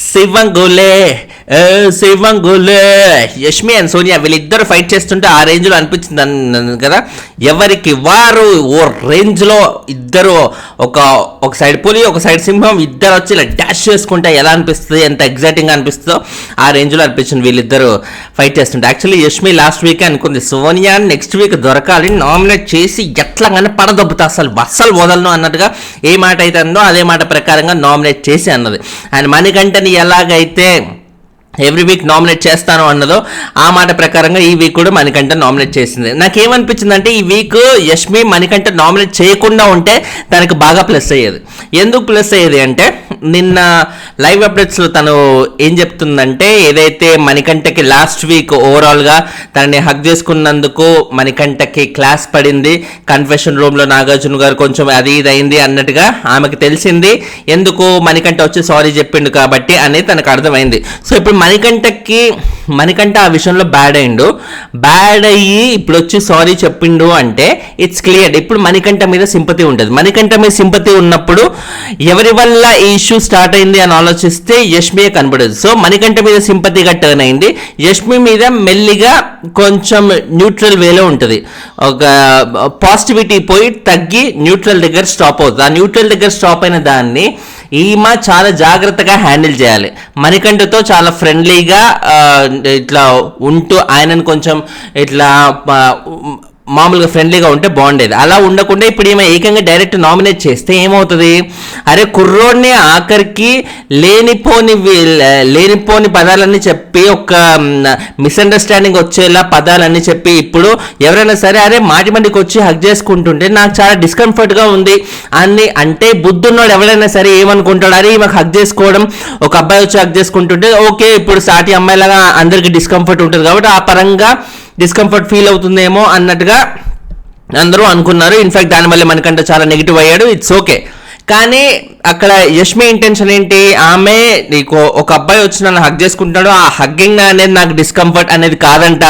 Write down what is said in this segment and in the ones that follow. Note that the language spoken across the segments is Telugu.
శివంగులే శివంగులే యష్మి అండ్ సోనియా వీళ్ళిద్దరు ఫైట్ చేస్తుంటే ఆ రేంజ్లో అనిపించింది కదా. ఎవరికి వారు ఓ రేంజ్లో ఇద్దరు, ఒక సైడ్ పులి ఒక సైడ్ సింహం, ఇద్దరు వచ్చి ఇలా డాష్ చేసుకుంటే ఎలా అనిపిస్తుంది, ఎంత ఎగ్జైటింగ్గా అనిపిస్తుందో ఆ రేంజ్లో అనిపించింది వీళ్ళిద్దరు ఫైట్ చేస్తుంటే. యాక్చువల్లీ యష్మి లాస్ట్ వీకే అనుకుంది సోనియా నెక్స్ట్ వీక్ దొరకాలి, నామినేట్ చేసి ఎట్లాగానే పడదొబ్బుతా అస్సలు వదలను అన్నట్టుగా ఏ మాట అయితే అందో అదే మాట ప్రకారంగా నామినేట్ చేసి అన్నది. అండ్ మణికంఠని ఎలాగైతే ఎవ్రీ వీక్ నామినేట్ చేస్తాను అన్నదో ఆ మాట ప్రకారంగా ఈ వీక్ కూడా మణికంఠ నామినేట్ చేసింది. నాకేమనిపించింది అంటే ఈ వీక్ యష్మి మణికంఠ నామినేట్ చేయకుండా ఉంటే తనకు బాగా ప్లస్ అయ్యేది. ఎందుకు ప్లస్ అయ్యేది అంటే నిన్న లైవ్ అప్డేట్స్లో తను ఏం చెప్తుందంటే, ఏదైతే మణికంఠకి లాస్ట్ వీక్ ఓవరాల్గా తనని హక్ చేసుకున్నందుకు మణికంఠకి క్లాస్ పడింది, కన్ఫెషన్ రూమ్లో నాగార్జున గారు కొంచెం అది ఇది అయింది అన్నట్టుగా ఆమెకు తెలిసింది. ఎందుకు మణికంఠ వచ్చి సారీ చెప్పిండు కాబట్టి అనేది తనకు అర్థమైంది. సో ఇప్పుడు మణికంఠ ఆ విషయంలో బ్యాడ్ అయ్యి ఇప్పుడు వచ్చి సారీ చెప్పిండు అంటే ఇట్స్ క్లియర్ ఇప్పుడు మణికంఠ మీద సింపతి ఉంటుంది. మణికంఠ మీద సింపతి ఉన్నప్పుడు ఎవరి వల్ల ఈ ఇష్యూ స్టార్ట్ అయింది అని ఆలోచిస్తే యష్మియే కనబడదు. సో మణికంఠ మీద సింపతిగా టర్న్ అయింది, యష్మి మీద మెల్లిగా కొంచెం న్యూట్రల్ వేలో ఉంటుంది. ఒక పాజిటివిటీ పోయి తగ్గి న్యూట్రల్ దగ్గర స్టాప్ అవుతుంది. ఆ న్యూట్రల్ దగ్గర స్టాప్ అయిన దాన్ని ఈమె చాలా జాగ్రత్తగా హ్యాండిల్ చేయాలి. మణికంఠతో చాలా ఫ్రెండ్లీగా ఇట్లా ఉంటూ ఆయనను కొంచెం ఇట్లా మామూలుగా ఫ్రెండ్లీగా ఉంటే బాగుండేది. అలా ఉండకుండా ఇప్పుడు ఈమె ఏకంగా డైరెక్ట్ నామినేట్ చేస్తే ఏమవుతుంది, అరే కుర్రోడ్ని ఆఖరికి లేనిపోని పదాలన్నీ చెప్పి ఒక మిస్అండర్స్టాండింగ్ వచ్చేలా పదాలన్నీ చెప్పి ఇప్పుడు ఎవరైనా సరే అరే మాటికి వచ్చి హక్ చేసుకుంటుంటే నాకు చాలా డిస్కంఫర్ట్గా ఉంది అని అంటే బుద్ధున్నోడు ఎవరైనా సరే ఏమనుకుంటాడు, అరే ఈమెకు హక్ చేసుకోవడం, ఒక అబ్బాయి వచ్చి హక్ చేసుకుంటుంటే ఓకే ఇప్పుడు సాటి అమ్మాయిలాగా అందరికీ డిస్కంఫర్ట్ ఉంటుంది కాబట్టి ఆ పరంగా డిస్కంఫర్ట్ ఫీల్ అవుతుందేమో అన్నట్టుగా అందరూ అనుకున్నారు. ఇన్ఫాక్ట్ దానివల్ల మనకంటే చాలా నెగిటివ్ అయ్యాడు. It's okay. కానీ అక్కడ యష్మి ఇంటెన్షన్ ఏంటి, ఆమె నీకు ఒక అబ్బాయి వచ్చి నన్ను హగ్ చేసుకుంటాడు, ఆ హగ్గింగ్ అనేది నాకు డిస్కంఫర్ట్ అనేది కాదంట.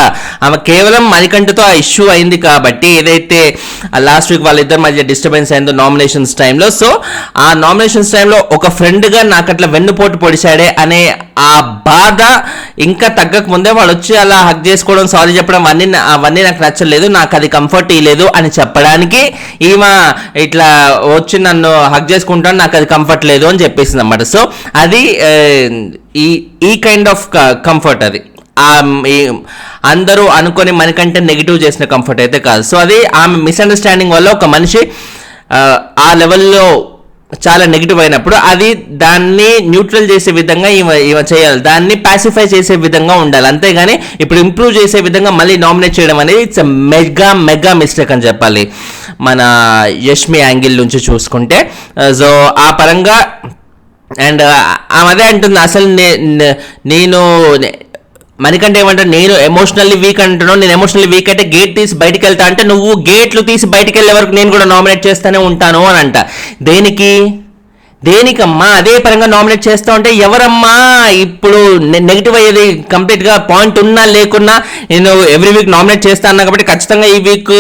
ఆమె కేవలం మణికంఠతో ఆ ఇష్యూ అయింది కాబట్టి ఏదైతే లాస్ట్ వీక్ వాళ్ళిద్దరి మధ్య డిస్టర్బెన్స్ అయిందో నామినేషన్స్ టైంలో, సో ఆ నామినేషన్స్ టైంలో ఒక ఫ్రెండ్గా నాకు అట్లా వెన్నుపోటు పొడిచాడే అనే ఆ బాధ ఇంకా తగ్గక ముందే వాళ్ళు వచ్చి అలా హగ్ చేసుకోవడం, సారీ చెప్పడం అవన్నీ నాకు నచ్చలేదు, నాకు అది కంఫర్ట్ ఇవ్వలేదు అని చెప్పడానికి ఈమె ఇట్లా వచ్చి నన్ను హగ్ చేసుకుంటాను, నాకు అది కంఫర్ట్ లేదు అని చెప్పేసింది అన్నమాట. సో అది ఈ కైండ్ ఆఫ్ కంఫర్ట్, అది అందరూ అనుకొని మనకంటే నెగిటివ్ చేసిన కంఫర్ట్ అయితే కాదు. సో అది ఆమె మిస్అండర్స్టాండింగ్ వల్ల ఒక మనిషి ఆ లెవెల్లో చాలా నెగిటివ్ అయినప్పుడు అది దాన్ని న్యూట్రల్ చేసే విధంగా ఈమె చేయాలి, దాన్ని పాసిఫై చేసే విధంగా ఉండాలి. అంతేగాని ఇప్పుడు ఇంప్రూవ్ చేసే విధంగా మళ్ళీ నామినేట్ చేయడం అనేది ఇట్స్ మెగా మిస్టేక్ అని చెప్పాలి మన యష్మి యాంగిల్ నుంచి చూసుకుంటే. సో ఆ పరంగా అండ్ ఆమె అదే అంటుంది, అసలు నేను మనకంటే ఏమంటే నేను ఎమోషనల్లీ వీక్ అంటున్నాను, నేను ఎమోషనల్లీ వీక్ అంటే గేట్ తీసి బయటికి వెళ్తా అంటే నువ్వు గేట్లు తీసి బయటికి వెళ్ళే వరకు నేను కూడా నామినేట్ చేస్తూనే ఉంటాను అని అంట. దేనికమ్మా అదే పరంగా నామినేట్ చేస్తూ ఉంటే ఎవరమ్మా ఇప్పుడు నెగిటివ్ అయ్యేది, కంప్లీట్గా పాయింట్ ఉన్నా లేకున్నా నేను ఎవ్రీ వీక్ నామినేట్ చేస్తాను కాబట్టి ఖచ్చితంగా ఈ వీక్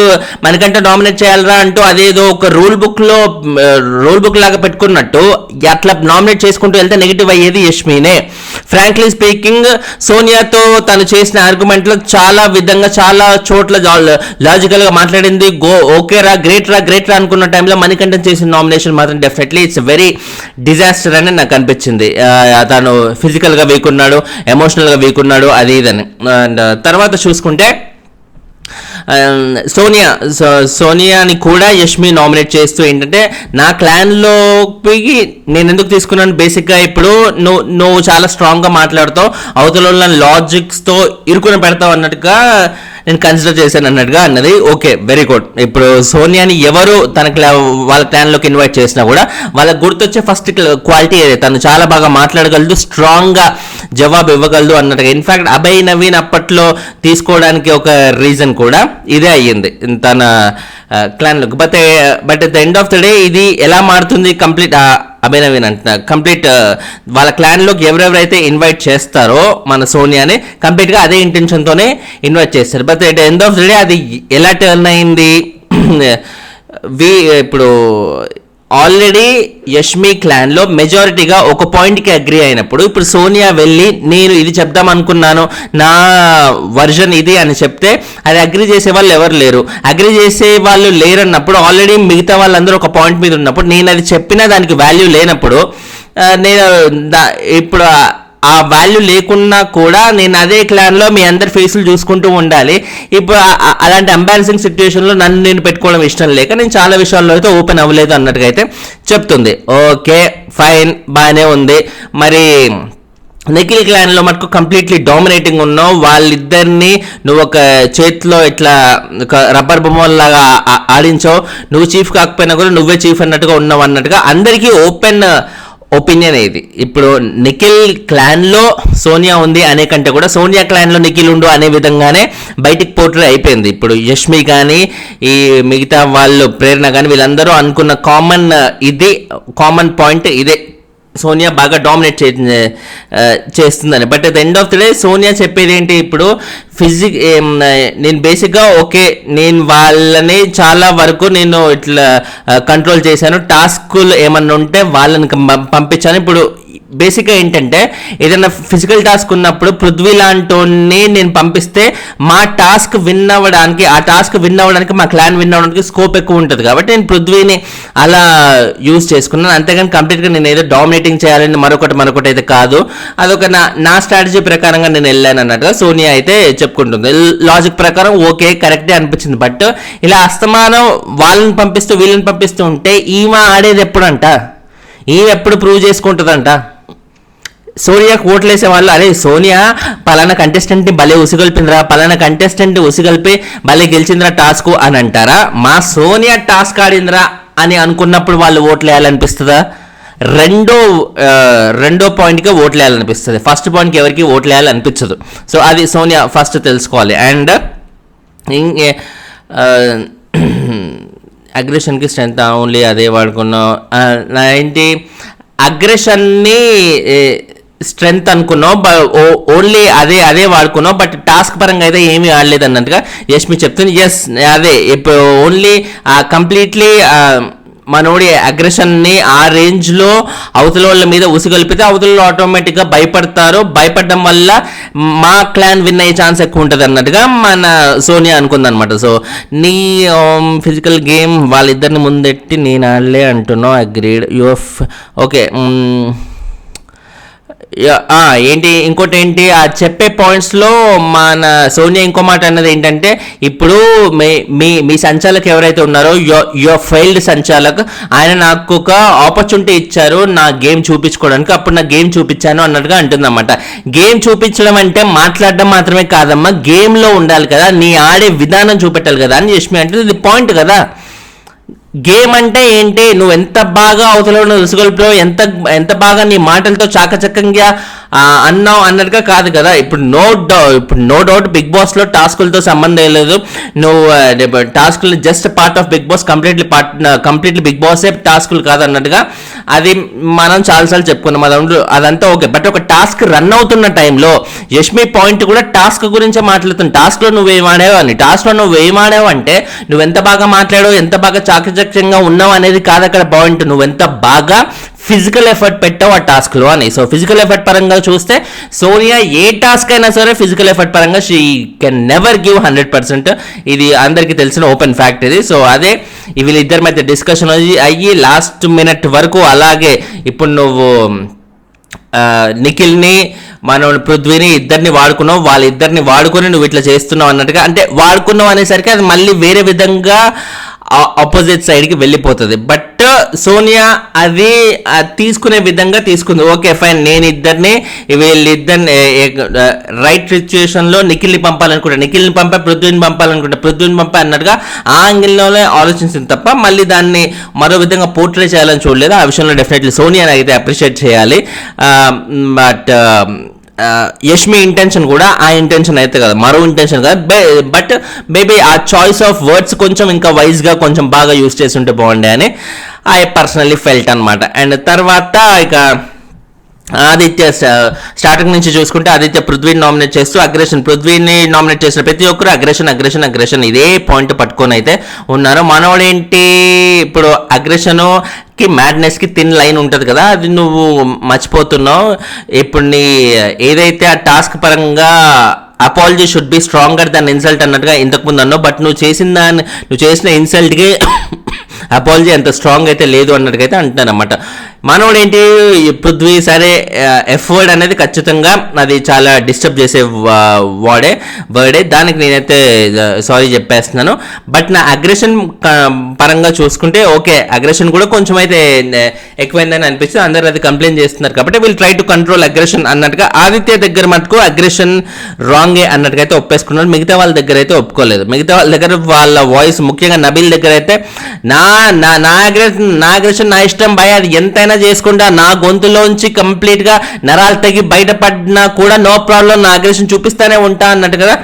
మనకంటే నామినేట్ చేయాలరా అంటూ అదేదో ఒక రూల్ బుక్ లాగా పెట్టుకున్నట్టు అట్లా నామినేట్ చేసుకుంటూ వెళ్తే నెగిటివ్ అయ్యేది యష్మినే. ఫ్రాంక్లీ స్పీకింగ్ సోనియాతో తను చేసిన ఆర్గ్యుమెంట్లో చాలా విధంగా చాలా చోట్ల లాజికల్గా మాట్లాడింది, ఓకేరా గ్రేట్ రా అనుకున్న టైంలో మణికంఠన్ చేసిన నామినేషన్ మాత్రం డెఫినెట్లీ ఇట్స్ వెరీ డిజాస్టర్ అని నాకు అనిపించింది. తను ఫిజికల్గా వీక్ ఉన్నాడు, ఎమోషనల్గా వీక్ ఉన్నాడు, అది ఇదని. అండ్ తర్వాత చూసుకుంటే సోనియాని కూడా యష్మి నామినేట్ చేస్తూ ఏంటంటే నా క్లాన్లోకి నేను ఎందుకు తీసుకున్నాను, బేసిక్గా ఇప్పుడు నువ్వు చాలా స్ట్రాంగ్గా మాట్లాడుతావు, అవతల లాజిక్స్తో ఇరుకుని పెడతావు అన్నట్టుగా నేను కన్సిడర్ చేశాను అన్నట్టుగా అన్నది. Okay very good. ఇప్పుడు సోనియాని ఎవరు వాళ్ళ క్లాన్లోకి ఇన్వైట్ చేసినా కూడా వాళ్ళకి గుర్తొచ్చే ఫస్ట్ క్వాలిటీ ఏదే, తను చాలా బాగా మాట్లాడగలదు, స్ట్రాంగ్గా జవాబు ఇవ్వగలదు అన్నట్టుగా. ఇన్ఫాక్ట్ అభయ్ నవీన్ అప్పట్లో తీసుకోవడానికి ఒక రీజన్ కూడా ఇదే అయ్యింది తన క్లాన్లోకి. But at the end of the day ఇది ఎలా మారుతుంది, కంప్లీట్ అభయ్ నవీన్ అంటున్నా కంప్లీట్ వాళ్ళ క్లాన్లోకి ఎవరెవరైతే ఇన్వైట్ చేస్తారో మన సోనియాని కంప్లీట్గా అదే ఇంటెన్షన్తోనే ఇన్వైట్ చేస్తారు. But at end of the day అది ఎలా టర్న్ అయింది, ఇప్పుడు ఆల్రెడీ యష్మి క్లాన్ లో మెజారిటీగా ఒక పాయింట్ కి అగ్రి అయినప్పుడు ఇప్పుడు సోనియా వెళ్ళి నేను ఇది చెప్దాం అనుకున్నాను, నా వర్జన్ ఇది అని చెప్తే అది అగ్రి చేసే వాళ్ళు ఎవరు లేరు. అగ్రి చేసే వాళ్ళు లేరన్నప్పుడు ఆల్రెడీ మిగతా వాళ్ళందరూ ఒక పాయింట్ మీద ఉన్నప్పుడు నేను అది చెప్పినా దానికి వాల్యూ లేనప్పుడు నేను ఇప్పుడు ఆ వాల్యూ లేకున్నా కూడా నేను అదే క్లాన్లో మీ అందరి ఫేసులు చూసుకుంటూ ఉండాలి. ఇప్పుడు అలాంటి ఎంబారసింగ్ సిచ్యువేషన్లో నన్ను నేను పెట్టుకోవడం ఇష్టం లేక నేను చాలా విషయాల్లో అయితే ఓపెన్ అవ్వలేదు అన్నట్టుగా అయితే చెప్తుంది. ఓకే ఫైన్, బాగానే ఉంది. మరి నిఖిల్ క్లాన్లో మటుకు కంప్లీట్లీ డామినేటింగ్ ఉన్నావు. వాళ్ళిద్దరిని నువ్వు ఒక చేతిలో ఇట్లా రబ్బర్ బొమ్మలాగా ఆడించావు. నువ్వు చీఫ్ కాకపోయినా కూడా నువ్వే చీఫ్ అన్నట్టుగా ఉన్నావు అన్నట్టుగా అందరికీ ఓపెన్ ఒపీనియన్ ఇది. ఇప్పుడు నిఖిల్ క్లాన్లో సోనియా ఉంది అనే కంటే కూడా సోనియా క్లాన్లో నిఖిల్ ఉండు అనే విధంగానే బయటికి పోర్ట్రే అయిపోయింది. ఇప్పుడు యష్మి కానీ ఈ మిగతా వాళ్ళు ప్రేరణ కానీ వీళ్ళందరూ అనుకున్న కామన్ పాయింట్ ఇదే, సోనియా బాగా డామినేట్ చేస్తుందని. But at the end of the day Sonia చెప్పేది ఏంటి, ఇప్పుడు నేను బేసిక్గా ఓకే నేను వాళ్ళని చాలా వరకు నేను ఇట్లా కంట్రోల్ చేశాను, టాస్కులు ఏమన్నా ఉంటే వాళ్ళని పంపించాను. ఇప్పుడు బేసిక్గా ఏంటంటే ఏదైనా ఫిజికల్ టాస్క్ ఉన్నప్పుడు పృథ్వీ లాంటి నేను పంపిస్తే మా టాస్క్ విన్ అవ్వడానికి మా క్లాన్ విన్ అవ్వడానికి స్కోప్ ఎక్కువ ఉంటుంది కాబట్టి నేను పృథ్వీని అలా యూజ్ చేసుకున్నాను. అంతేగాని కంప్లీట్గా నేను ఏదో డామినేటింగ్ చేయాలని మరొకటి అయితే కాదు. అదొక నా స్ట్రాటజీ ప్రకారంగా నేను వెళ్ళాను అన్నట్టుగా సోనియా అయితే చెప్పుకుంటుంది. లాజిక్ ప్రకారం ఓకే కరెక్టే అనిపించింది. బట్ ఇలా అస్తమానం వాళ్ళని పంపిస్తూ వీళ్ళని పంపిస్తూ ఉంటే ఈమె ఆడేది ఎప్పుడంట, ఈమె ఎప్పుడు ప్రూవ్ చేసుకుంటుందంట. సోనియాకి ఓట్లేసే వాళ్ళు అరే సోనియా పలానా కంటెస్టెంట్ని భలే ఉసిగొల్పిందిరా, పలానా కంటెస్టెంట్ ఉసిగొల్పి భలే గెలిచిందిరా టాస్క్ అని అంటారా? మా సోనియా టాస్క్ ఆడిందిరా అని అనుకున్నప్పుడు వాళ్ళు ఓట్లు వేయాలనిపిస్తుందా? రెండో పాయింట్కి ఓట్లు వేయాలనిపిస్తుంది, ఫస్ట్ పాయింట్కి ఎవరికి ఓట్లు వేయాలనిపించదు. సో అది సోనియా ఫస్ట్ తెలుసుకోవాలి. అండ్ అగ్రెషన్కి స్ట్రెంత్ ఓన్లీ అదే వాడుకున్నాం ఏంటి, అగ్రెషన్ని స్ట్రెంత్ అనుకున్నావు, ఓన్లీ అదే వాడుకున్నావు. బట్ టాస్క్ పరంగా అయితే ఏమీ ఆడలేదు అన్నట్టుగా యష్మి చెప్తుంది. ఎస్ అదే ఇప్పుడు ఓన్లీ కంప్లీట్లీ మనోడి అగ్రెషన్ని ఆ రేంజ్లో అవతల వాళ్ళ మీద ఉసిగొల్పితే అవతల ఆటోమేటిక్గా భయపడతారు, భయపడడం వల్ల మా క్లాన్ విన్ అయ్యే ఛాన్స్ ఎక్కువ ఉంటుంది అన్నట్టుగా మన సోనియా అనుకుందనమాట. సో నీ ఫిజికల్ గేమ్ వాళ్ళిద్దరిని ముందెట్టి నేను ఆడలే అంటున్నావు, అగ్రీడ్ ఓకే. ఏంటి ఇంకోటి ఏంటి ఆ చెప్పే పాయింట్స్లో మన సోనియా ఇంకో మాట అన్నది ఏంటంటే ఇప్పుడు మీ సంచాలక్ ఎవరైతే ఉన్నారో యువర్ ఫెయిల్డ్ సంచాలక్, ఆయన నాకు ఒక ఆపర్చునిటీ ఇచ్చారు నా గేమ్ చూపించుకోవడానికి, అప్పుడు నా గేమ్ చూపించాను అన్నట్టుగా అంటుందన్నమాట. గేమ్ చూపించడం అంటే మాట్లాడడం మాత్రమే కాదమ్మా, గేమ్లో ఉండాలి కదా, నీ ఆడే విధానం చూపెట్టాలి కదా అని యష్మి అంటే ఇది పాయింట్ కదా. గేమ్ అంటే ఏంటి, నువ్వు ఎంత బాగా అవతల రుసుగొల్పావు, ఎంత బాగా నీ మాటలతో చాకచక్యంగా అన్నావు అన్నట్టుగా కాదు కదా. ఇప్పుడు నో డౌట్ బిగ్ బాస్లో టాస్కులతో సంబంధం లేదు, నువ్వు టాస్కులు just part of big boss, completely big బాసే టాస్కులు కాదు అన్నట్టుగా అది మనం చాలాసార్లు చెప్పుకున్నాం, అదంతా ఓకే. బట్ ఒక టాస్క్ రన్ అవుతున్న టైంలో యష్మి పాయింట్ కూడా టాస్క్ గురించే మాట్లాడుతుంది. టాస్క్లో నువ్వేమాడావు అని, టాస్క్లో నువ్వేమాడావు అంటే నువ్వెంత బాగా మాట్లాడావు, ఎంత బాగా చాకచక్యంగా ఉన్నావు అనేది కాదు అక్కడ పాయింట్, నువ్వెంత బాగా ఫిజికల్ ఎఫర్ట్ పెట్టావు ఆ టాస్క్లో అని. సో ఫిజికల్ ఎఫర్ట్ పరంగా చూస్తే సోనియా ఏ టాస్క్ అయినా సరే ఫిజికల్ ఎఫర్ట్ పరంగా షీ కెన్ నెవర్ గివ్ 100%, ఇది అందరికీ తెలిసిన ఓపెన్ ఫ్యాక్ట్ ఇది. సో అదే వీళ్ళిద్దరి మధ్య డిస్కషన్ అయ్యి లాస్ట్ మినిట్ వరకు అలాగే ఇప్పుడు నువ్వు నిఖిల్ని మనం పృథ్వీని ఇద్దరిని వాడుకున్నావు, వాళ్ళిద్దరిని వాడుకొని నువ్వు ఇట్లా చేస్తున్నావు అన్నట్టుగా, అంటే వాడుకున్నావు అనేసరికి అది మళ్ళీ వేరే విధంగా ఆపోజిట్ సైడ్కి వెళ్ళిపోతుంది. బట్ సోనియా అది తీసుకునే విధంగా తీసుకుంది. ఓకే ఫైన్, నేను వీళ్ళిద్దరిని రైట్ సిచ్యువేషన్లో నిఖిల్ని పంపే పృథ్వీని పంపే అన్నట్టుగా ఆ యాంగిల్లోనే ఆలోచించింది తప్ప మళ్ళీ దాన్ని మరో విధంగా పోర్ట్రే చేయాలని చూడలేదు. ఆ విషయంలో డెఫినెట్లీ సోనియాని అయితే అప్రిషియేట్ చేయాలి. బట్ యష్మి ఇంటెన్షన్ కూడా ఆ ఇంటెన్షన్ అయితే కదా, మరో ఇంటెన్షన్ కదా. బట్ మేబీ ఆ చాయిస్ ఆఫ్ వర్డ్స్ కొంచెం ఇంకా వైజ్గా కొంచెం బాగా యూజ్ చేసి ఉంటే బాగుండే అని ఐ పర్సనల్లీ ఫెల్ట్ అనమాట. అండ్ తర్వాత ఇక ఆదిత్య స్టార్టింగ్ నుంచి చూసుకుంటే ఆదిత్య పృథ్వీని నామినేట్ చేస్తూ పృథ్వీని నామినేట్ చేసిన ప్రతి ఒక్కరు అగ్రెషన్ ఇదే పాయింట్ పట్టుకొని అయితే ఉన్నారు. మనోడేంటి ఇప్పుడు అగ్రెషన్కి మ్యాడ్నెస్కి థిన్ లైన్ ఉంటుంది కదా, అది నువ్వు మర్చిపోతున్నావు. ఇప్పుడు నీ ఏదైతే ఆ టాస్క్ పరంగా apology should be stronger than insult అన్నట్టుగా ఇంతకుముందు అన్నావు, బట్ నువ్వు చేసిన ఇన్సల్ట్కి అపాలజీ అంత స్ట్రాంగ్ అయితే లేదు అన్నట్టుగా అంటున్నాను అనమాట. మనోడేంటి పృథ్వీ సరే ఎఫ్ వర్డ్ అనేది ఖచ్చితంగా అది చాలా డిస్టర్బ్ చేసే వర్డే, దానికి నేనైతే సారీ చెప్పేస్తున్నాను. బట్ నా అగ్రెషన్ పరంగా చూసుకుంటే ఓకే, అగ్రెషన్ కూడా కొంచెం అయితే ఎక్కువైందని అనిపిస్తుంది. అందరూ అది కంప్లైంట్ చేస్తున్నారు కాబట్టి వీళ్ళు ట్రై టు కంట్రోల్ అగ్రెషన్ అన్నట్టుగా. ఆదిత్య దగ్గర మటుకు అగ్రెషన్ రాంగే అన్నట్టుగా అయితే ఒప్పేసుకున్నారు. మిగతా వాళ్ళ దగ్గర అయితే ఒప్పుకోలేదు. మిగతా వాళ్ళ దగ్గర వాళ్ళ వాయిస్, ముఖ్యంగా నబీల్ దగ్గర అయితే నా అగ్రెషన్ నా ఇష్టం భయ, అది ఎంతైనా చేసుకుంటా, నా గొంతులోంచి కంప్లీట్ గా నరాలు తగ్గి బయటపడినా కూడా నో ప్రాబ్లం, నా అగ్రెషన్ చూపిస్తానే ఉంటా అన్నట్టు కదా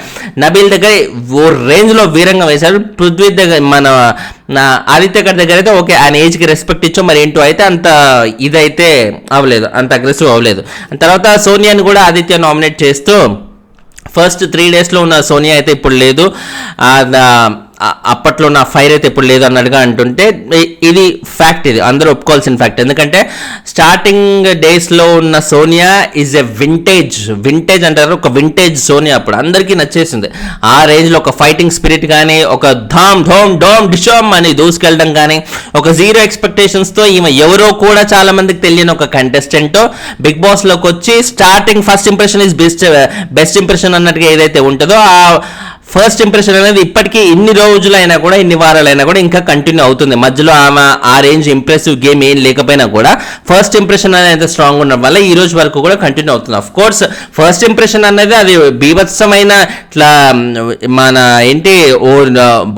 నబీల్ దగ్గర ఓ రేంజ్ లో వీరంగా వేశారు. పృథ్వీ దగ్గర నా ఆదిత్య గారి దగ్గర అయితే ఓకే, ఆయన ఏజ్ కి రెస్పెక్ట్ ఇచ్చో మరి ఏంటో అయితే అంత ఇదైతే అవ్వలేదు, అంత అగ్రెసివ్ అవ్వలేదు. తర్వాత సోనియాని కూడా ఆదిత్య నామినేట్ చేస్తూ ఫస్ట్ 3 daysలో ఉన్న సోనియా అయితే ఇప్పుడు లేదు, అప్పట్లో నా ఫైర్ అయితే ఇప్పుడు లేదు అన్నట్టుగా అంటుంటే ఇది ఫ్యాక్ట్, ఇది అందరూ ఒప్పుకోవాల్సిన ఫ్యాక్ట్. ఎందుకంటే స్టార్టింగ్ డేస్లో ఉన్న సోనియా ఈజ్ ఎ వింటేజ్ అంటారు, ఒక వింటేజ్ సోనియా అప్పుడు అందరికీ నచ్చేసింది. ఆ రేంజ్లో ఒక ఫైటింగ్ స్పిరిట్ కానీ, ఒక ధామ్ ధోమ్ డోమ్ డిషోమ్ అని దూసుకెళ్ళడం కానీ, ఒక జీరో ఎక్స్పెక్టేషన్స్తో ఈమె ఎవరో కూడా చాలా మందికి తెలియని ఒక కంటెస్టెంట్ బిగ్ బాస్లోకి వచ్చి starting first impression is best impression అన్నట్టుగా ఏదైతే ఉంటుందో ఆ ఫస్ట్ ఇంప్రెషన్ అనేది ఇప్పటికీ ఇన్ని రోజులైనా కూడా, ఇన్ని వారాలైనా కూడా ఇంకా కంటిన్యూ అవుతుంది. మధ్యలో ఆమె ఆ రేంజ్ ఇంప్రెసివ్ గేమ్ ఏం లేకపోయినా కూడా ఫస్ట్ ఇంప్రెషన్ అనేది స్ట్రాంగ్ ఉండడం వల్ల ఈ రోజు వరకు కూడా కంటిన్యూ అవుతుంది. అఫ్ కోర్స్ ఫస్ట్ ఇంప్రెషన్ అనేది అది బీభత్సమైన ఇట్లా మన ఏంటి ఓ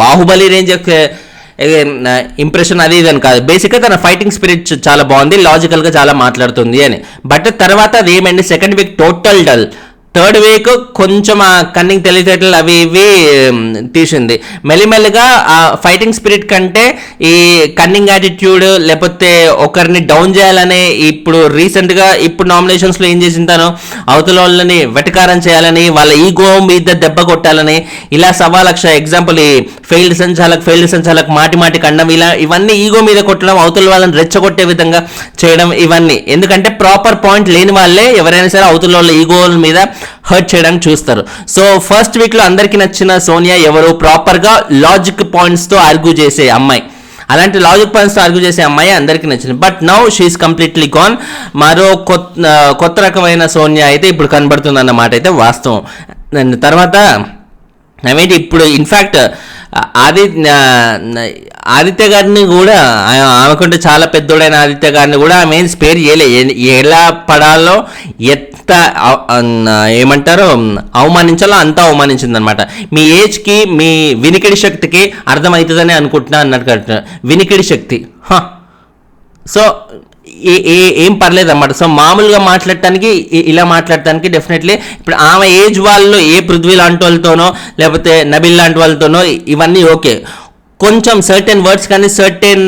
బాహుబలి రేంజ్ ఇంప్రెషన్ అది ఇదని కాదు. బేసిక్గా తన ఫైటింగ్ స్పిరిట్ చాలా బాగుంది, లాజికల్గా చాలా మాట్లాడుతుంది అని. బట్ తర్వాత అది ఏమండి, second week total dull, third week కొంచెం ఆ కన్నింగ్ తెలివితేటలు అవి ఇవి తీసింది. మెల్లిమెల్లిగా ఆ ఫైటింగ్ స్పిరిట్ కంటే ఈ కన్నింగ్ యాటిట్యూడ్, లేకపోతే ఒకరిని డౌన్ చేయాలని, ఇప్పుడు రీసెంట్గా ఇప్పుడు నామినేషన్స్లో ఏం చేసింది తను, అవతల వాళ్ళని వెటకారం చేయాలని, వాళ్ళ ఈగో మీద దెబ్బ కొట్టాలని, ఇలా సవా లక్ష ఎగ్జాంపుల్ ఈ ఫెయిల్డ్ సంచాలక్ మాటి కండం, ఇవన్నీ ఈగో మీద కొట్టడం, అవతల వాళ్ళని రెచ్చగొట్టే విధంగా చేయడం, ఇవన్నీ ఎందుకంటే ప్రాపర్ పాయింట్ లేని వాళ్ళే ఎవరైనా సరే అవతల వాళ్ళ ఈగోల మీద హర్ట్ చేయడానికి చూస్తారు. సో ఫస్ట్ వీక్లో అందరికీ నచ్చిన సోనియా ఎవరు, ప్రాపర్గా లాజిక్ పాయింట్స్తో ఆర్గ్యూ చేసే అమ్మాయి, అలాంటి లాజిక్ పాయింట్స్తో ఆర్గ్యూ చేసే అమ్మాయి అందరికీ నచ్చింది. But now she's completely gone. మరో కొత్త రకమైన సోనియా అయితే ఇప్పుడు కనబడుతుంది అన్నమాట అయితే వాస్తవం. తర్వాత అవేంటి ఇప్పుడు ఇన్ఫ్యాక్ట్ ఆదిత్య గారిని కూడా, ఆమెకుంటే చాలా పెద్దోడైన ఆదిత్య గారిని కూడా ఆమె స్పేర్ చేయలే. ఎలా పడాలో ఏమంటారు అవమానించాలో అంతా అవమానించింది అనమాట. మీ ఏజ్కి మీ వినికిడి శక్తికి అర్థమవుతుందని అనుకుంటున్నా అన్నట్టు. వినికిడి శక్తి సో ఏం పర్లేదు అన్నమాట. సో మామూలుగా మాట్లాడటానికి, ఇలా మాట్లాడటానికి డెఫినెట్లీ ఇప్పుడు ఆమె ఏజ్ వాళ్ళు ఏ పృథ్వీ లాంటి వాళ్ళతోనో లేకపోతే నబిల్ లాంటి వాళ్ళతోనో ఇవన్నీ ఓకే, కొంచెం సర్టెన్ వర్డ్స్ కానీ సర్టెన్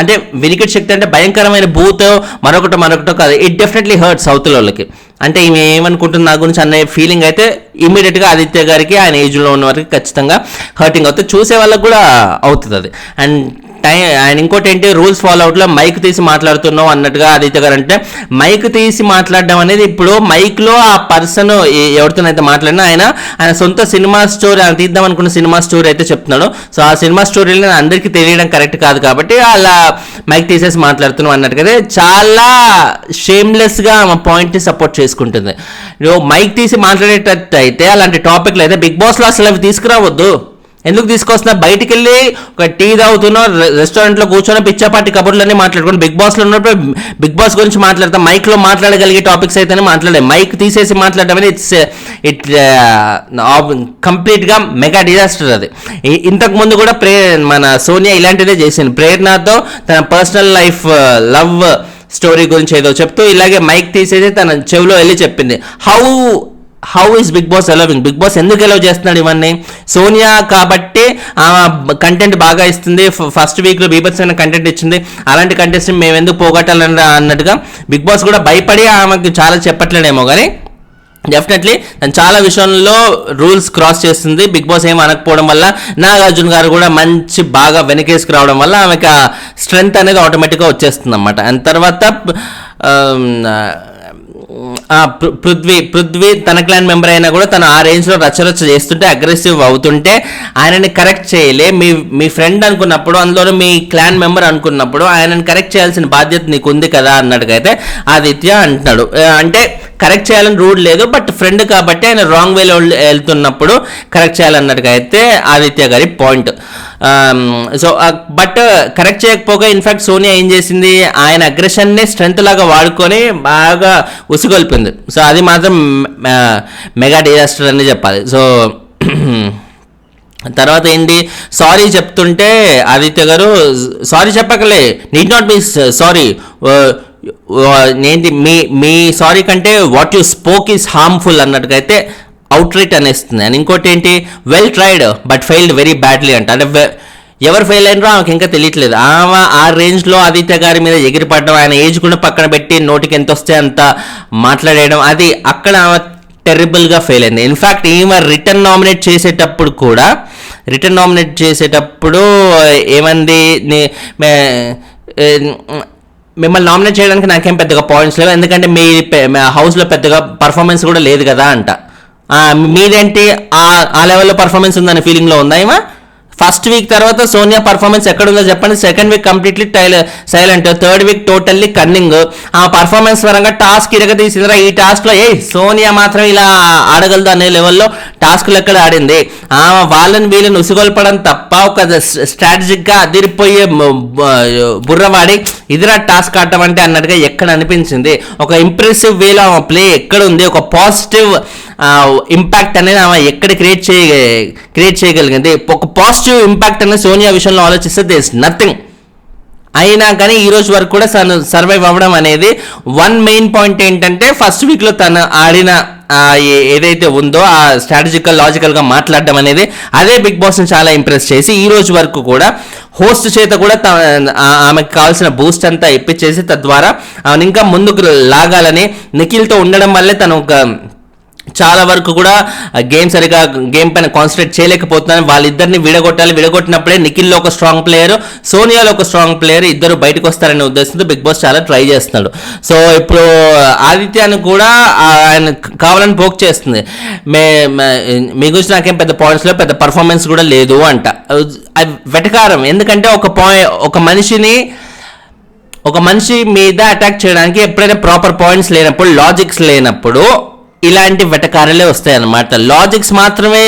అంటే వినికిడి శక్తి అంటే భయంకరమైన బూతో మరొకటో కాదు, ఇట్ డెఫినెట్లీ హర్ట్స్ అవతల వాళ్ళకి. అంటే ఈమె ఏమనుకుంటుంది నా గురించి అనే ఫీలింగ్ అయితే ఇమీడియట్గా ఆదిత్య గారికి, ఆయన ఏజ్లో ఉన్న వారికి ఖచ్చితంగా హర్టింగ్ అవుతుంది, చూసే వాళ్ళకి కూడా అవుతుంది అది. అండ్ ఆయన ఇంకోటి ఏంటి, రూల్స్ ఫాలో అవుట్లో మైక్ తీసి మాట్లాడుతున్నావు అన్నట్టుగా ఆదిత్య గారు అంటే, మైక్ తీసి మాట్లాడడం అనేది ఇప్పుడు మైక్లో ఆ పర్సన్ ఎవరితోనైతే మాట్లాడినా ఆయన సొంత సినిమా స్టోరీ, ఆయన తీద్దాం అనుకున్న సినిమా స్టోరీ అయితే చెప్తున్నాడు. సో ఆ సినిమా స్టోరీని అందరికీ తెలియడం కరెక్ట్ కాదు కాబట్టి అలా మైక్ తీసేసి మాట్లాడుతున్నావు అన్నట్టుగా చాలా షేమ్లెస్గా ఆమె పాయింట్ని సపోర్ట్ చేసుకుంటుంది. మైక్ తీసి మాట్లాడేటట్టు అయితే అలాంటి టాపిక్లు అయితే బిగ్ బాస్లో అసలు అవి తీసుకురావద్దు. ఎందుకు తీసుకొస్తున్నా, బయటికి వెళ్ళి ఒక టీ తాగుతున్నావు, రెస్టారెంట్లో కూర్చొని పిచ్చాపాటి కబుర్లన్నీ మాట్లాడుకుని, బిగ్ బాస్లో ఉన్నప్పుడు బిగ్ బాస్ గురించి మాట్లాడతాం, మైక్లో మాట్లాడగలిగే టాపిక్స్ అయితేనే మాట్లాడే, మైక్ తీసేసి మాట్లాడడం అనేది ఇట్ కంప్లీట్గా మెగా డిజాస్టర్ అది. ఇంతకుముందు కూడా మన సోనియా ఇలాంటిదే చేసింది. ప్రేరణతో తన పర్సనల్ లైఫ్ లవ్ స్టోరీ గురించి ఏదో చెప్తూ ఇలాగే మైక్ తీసేసి తన చెవిలో వెళ్ళి చెప్పింది. How how is Bigg Boss allowing, Bigg Boss ఎందుకు అలవ్ చేస్తున్నాడు ఇవన్నీ? సోనియా కాబట్టి కంటెంట్ బాగా ఇస్తుంది, ఫస్ట్ వీక్లో బీభత్సమైన కంటెంట్ ఇచ్చింది, అలాంటి కంటెంట్స్ మేము ఎందుకు పోగొట్టాలని అన్నట్టుగా బిగ్ బాస్ కూడా భయపడి ఆమెకు చాలా చెప్పట్లేడేమో. కానీ డెఫినెట్లీ తను చాలా విషయంలో రూల్స్ క్రాస్ చేస్తుంది. బిగ్ బాస్ ఏం అనకపోవడం వల్ల నాగార్జున గారు కూడా మంచి బాగా వెనకేసుకు రావడం వల్ల ఆమెకు ఆ స్ట్రెంగ్త్ అనేది ఆటోమేటిక్గా వచ్చేస్తుంది అన్నమాట. అండ్ తర్వాత పృథ్వీ తన క్లాన్ మెంబర్ అయినా కూడా తను ఆ రేంజ్లో రచ్చరచ్చ చేస్తుంటే, అగ్రెసివ్ అవుతుంటే ఆయనని కరెక్ట్ చేయలే. మీ ఫ్రెండ్ అనుకున్నప్పుడు, అందులో మీ క్లాన్ మెంబర్ అనుకున్నప్పుడు ఆయనని కరెక్ట్ చేయాల్సిన బాధ్యత నీకు ఉంది కదా అన్నట్టుగైతే ఆదిత్య అంటున్నాడు. అంటే కరెక్ట్ చేయాలని రూల్ లేదు, బట్ ఫ్రెండ్ కాబట్టి ఆయన రాంగ్ వేలో వెళ్తున్నప్పుడు కరెక్ట్ చేయాలన్నట్టుగా అయితే ఆదిత్య గారి పాయింట్. సో బట్ కరెక్ట్ చేయకపోగా ఇన్ఫాక్ట్ సోనియా ఏం చేసింది, ఆయన అగ్రెషన్ని స్ట్రెంత్ లాగా వాడుకొని బాగా ఉసుగొల్పింది. సో అది మాత్రం మెగా డిజాస్టర్ అని చెప్పాలి. సో తర్వాత ఏంటి, సారీ చెప్తుంటే ఆదిత్య గారు సారీ చెప్పకలే, నీడ్ నాట్ బి సారీ, ఏంటి మీ సారీ కంటే what you spoke is harmful అన్నట్టుగా అవుట్ రైట్ అనేస్తుంది. అండ్ ఇంకోటి ఏంటి, well tried but failed very badly అంట. అంటే ఎవరు ఫెయిల్ అయినరో ఆమెకి ఇంకా తెలియట్లేదు. ఆమె ఆ రేంజ్లో ఆదిత్య గారి మీద ఎగిరిపడడం, ఆయన ఏజ్ కూడా పక్కన పెట్టి నోటికి ఎంత వస్తే అంత మాట్లాడేయడం, అది అక్కడ ఆమె టెర్రిబుల్గా ఫెయిల్ అయింది. ఇన్ఫ్యాక్ట్ ఈమె రిటర్న్ నామినేట్ చేసేటప్పుడు ఏమంది, మిమ్మల్ని నామినేట్ చేయడానికి నాకేం పెద్దగా పాయింట్స్ లేవు, ఎందుకంటే మీ హౌస్లో పెద్దగా పర్ఫార్మెన్స్ కూడా లేదు కదా అంట. మీదేంటి ఆ లెవెల్లో పర్ఫార్మెన్స్ ఉందనే ఫీలింగ్లో ఉందా ఏమా? ఫస్ట్ వీక్ తర్వాత సోనియా పర్ఫార్మెన్స్ ఎక్కడుందో చెప్పండి. Second week completely silent, third week totally cunning. ఆ పర్ఫార్మెన్స్ పరంగా టాస్క్ ఇరగదీసిందిరా. ఈ టాస్క్లో సోనియా మాత్రం ఇలా ఆడగలదు అనే లెవెల్లో టాస్క్లు ఎక్కడ ఆడింది. వాళ్ళని వీళ్ళని ఉసిగొల్పడం తప్ప ఒక స్ట్రాటజిక్గా అదిరిపోయే బుర్రవాడి ఇదిరా టాస్క్ ఆడటం అంటే అన్నట్టుగా ఎక్కడ అనిపించింది. ఒక ఇంప్రెసివ్ వేలో ప్లే ఎక్కడ ఉంది, ఒక పాజిటివ్ ఇంపాక్ట్ అనేది ఆమె ఎక్కడ క్రియేట్ చేయగలిగింది. ఒక పాజిటివ్ ఇంపాక్ట్ అనేది సోనియా విషయంలో ఆలోచిస్తే దే ఇస్ నథింగ్. అయినా కానీ ఈ రోజు వరకు కూడా తను సర్వైవ్ అవ్వడం అనేది వన్ మెయిన్ పాయింట్ ఏంటంటే, ఫస్ట్ వీక్లో తను ఆడిన ఏదైతే ఉందో ఆ స్ట్రాటజికల్ లాజికల్గా మాట్లాడడం అనేది, అదే బిగ్ బాస్ని చాలా ఇంప్రెస్ చేసి ఈ రోజు వరకు కూడా హోస్ట్ చేత కూడా ఆమెకు కావాల్సిన బూస్ట్ అంతా ఇప్పించేసి తద్వారా ఆమెను ఇంకా ముందుకు లాగాలని నిఖిల్తో ఉండడం వల్లే తను ఒక చాలా వరకు కూడా గేమ్ పైన కాన్సన్ట్రేట్ చేయలేకపోతున్నాను. వాళ్ళిద్దరిని విడగొట్టినప్పుడే నిఖిల్లో ఒక స్ట్రాంగ్ ప్లేయర్, సోనియాలో ఒక స్ట్రాంగ్ ప్లేయర్, ఇద్దరు బయటకు వస్తారనే ఉద్దేశంతో బిగ్ బాస్ చాలా ట్రై చేస్తున్నాడు. సో ఇప్పుడు ఆదిత్యాన్ని కూడా ఆయన కావాలని పోక్ చేస్తుంది. మీ గురించి నాకేం పెద్ద పాయింట్స్ లేవు, పెద్ద పర్ఫార్మెన్స్ కూడా లేదు అంట. వెటకారం. ఎందుకంటే ఒక మనిషి మీద అటాక్ చేయడానికి ఎప్పుడైనా ప్రాపర్ పాయింట్స్ లేనప్పుడు, లాజిక్స్ లేనప్పుడు ఇలాంటి వెటకారాలే వస్తాయి అన్నమాట. లాజిక్స్ మాత్రమే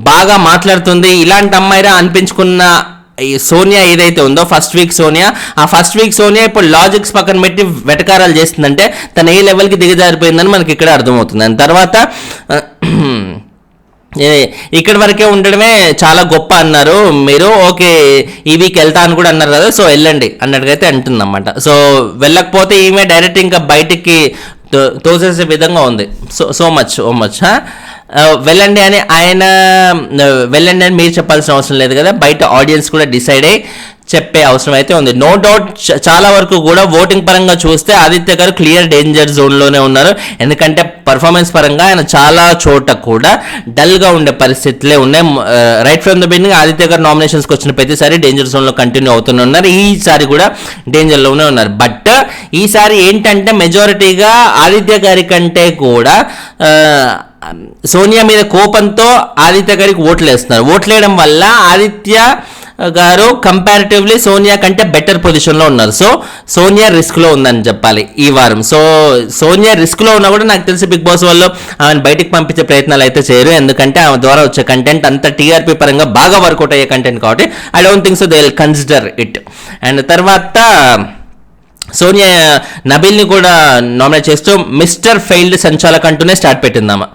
బాగా మాట్లాడుతుంది. ఇలాంటి అమ్మాయిరా అనిపించుకున్న సోనియా ఏదైతే ఉందో ఫస్ట్ వీక్ సోనియా ఇప్పుడు లాజిక్స్ పక్కన పెట్టి వెటకారాలు చేస్తుందంటే తను ఏ లెవెల్కి దిగజారిపోయిందని మనకి ఇక్కడ అర్థమవుతుంది. దాని తర్వాత ఇక్కడి వరకే ఉండడమే చాలా గొప్ప అన్నారు మీరు. ఓకే, ఈ వీక్ వెళ్తా అని కూడా అన్నారు కదా, సో వెళ్ళండి అన్నట్టుగా అయితే అంటుందన్నమాట. సో వెళ్ళకపోతే ఈమె డైరెక్ట్ ఇంకా బయటికి తోసేసే విధంగా ఉంది. సో మచ్ వెళ్ళండి అని వెళ్ళండి అని మీరు చెప్పాల్సిన అవసరం లేదు కదా, బయట ఆడియన్స్ కూడా డిసైడ్ అయ్యి చెప్పే అవసరం అయితే ఉంది. నో డౌట్ చాలా వరకు కూడా ఓటింగ్ పరంగా చూస్తే ఆదిత్య గారు క్లియర్ డేంజర్ జోన్లోనే ఉన్నారు. ఎందుకంటే పర్ఫార్మెన్స్ పరంగా ఆయన చాలా చోట కూడా డల్గా ఉండే పరిస్థితులే ఉన్నాయి. Right from the beginning Aditya గారు నామినేషన్స్కి వచ్చిన ప్రతిసారి డేంజర్ జోన్లో కంటిన్యూ అవుతూనే ఉన్నారు. ఈసారి కూడా డేంజర్లోనే ఉన్నారు. బట్ ఈసారి ఏంటంటే మెజారిటీగా ఆదిత్య గారి కంటే కూడా సోనియా మీద కోపంతో ఆదిత్య గారికి ఓట్లేయడం వల్ల ఆదిత్య గారు కంపారిటివ్లీ సోనియా కంటే బెటర్ పొజిషన్లో ఉన్నారు. సో సోనియా రిస్క్లో ఉందని చెప్పాలి ఈ వారం. సో సోనియా రిస్క్లో ఉన్నా కూడా నాకు తెలిసి బిగ్ బాస్ వాళ్ళు ఆమెను బయటికి పంపించే ప్రయత్నాలు అయితే చేయరు. ఎందుకంటే ఆమె ద్వారా వచ్చే కంటెంట్ అంత టీఆర్పీ పరంగా బాగా వర్కౌట్ అయ్యే కంటెంట్ కాబట్టి I don't think so they will consider it. And తర్వాత సోనియా నబీల్ని కూడా నామినేట్ చేస్తూ మిస్టర్ ఫెయిల్డ్ సంచాలక్ అంటూనే స్టార్ట్ పెట్టిందామా.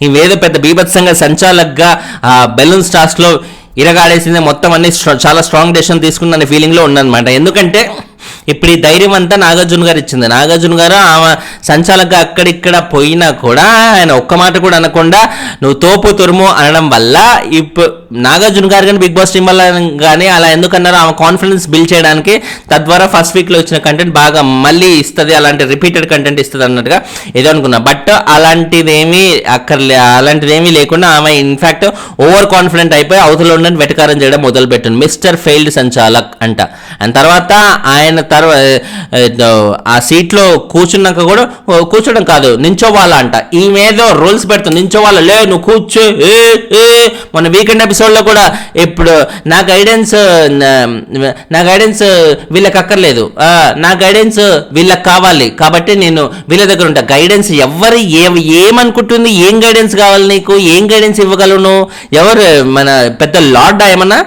ఇవేదో పెద్ద బీభత్సంగా సంచాలక్గా బెలూన్ స్టార్స్లో ఇరగాడేసింది, మొత్తం అన్ని చాలా స్ట్రాంగ్ డెసిషన్ తీసుకుందనే ఫీలింగ్లో ఉందన్నమాట. ఎందుకంటే ఇప్పుడు ఈ ధైర్యం అంతా నాగార్జున గారు ఇచ్చింది. నాగార్జున గారు ఆమె సంచాలకుగా అక్కడిక్కడ పోయినా కూడా ఆయన ఒక్క మాట కూడా అనకుండా నువ్వు తోపు తురుము అనడం వల్ల ఇప్పుడు నాగార్జున గారు కానీ బిగ్ బాస్ టీం వల్ల కానీ అలా ఎందుకన్నారో ఆమె కాన్ఫిడెన్స్ బిల్డ్ చేయడానికి, తద్వారా ఫస్ట్ వీక్లో వచ్చిన కంటెంట్ బాగా మళ్ళీ ఇస్తుంది, అలాంటి రిపీటెడ్ కంటెంట్ ఇస్తుంది అన్నట్టుగా ఏదో అనుకున్నా. బట్ అలాంటిదేమీ లేకుండా ఆమె ఇన్ఫాక్ట్ ఓవర్ కాన్ఫిడెంట్ అయిపోయి అవతల ఉండని వెటకారం చేయడం మొదలుపెట్టింది. మిస్టర్ ఫెయిల్డ్ సంచాలక్ అంట. అండ్ తర్వాత ఆయన ఆ సీట్లో కూర్చున్నాక కూడా కూర్చోడం కాదు నించోవాలా అంట. ఈమెదో రూల్స్ పెడుతుంది, నించోవాలా లే నువ్వు కూర్చో మొన్న వీకెండ్ ఎపిసోడ్లో కూడా ఇప్పుడు నా గైడెన్స్ వీళ్ళకి అక్కర్లేదు, నా గైడెన్స్ వీళ్ళకి కావాలి కాబట్టి నేను వీళ్ళ దగ్గర ఉంటా. గైడెన్స్ ఎవరు ఏమనుకుంటుంది, ఏం గైడెన్స్ కావాలి నీకు, ఏం గైడెన్స్ ఇవ్వగలను, ఎవరు మన పెద్ద లార్డ్ ఏమన్నా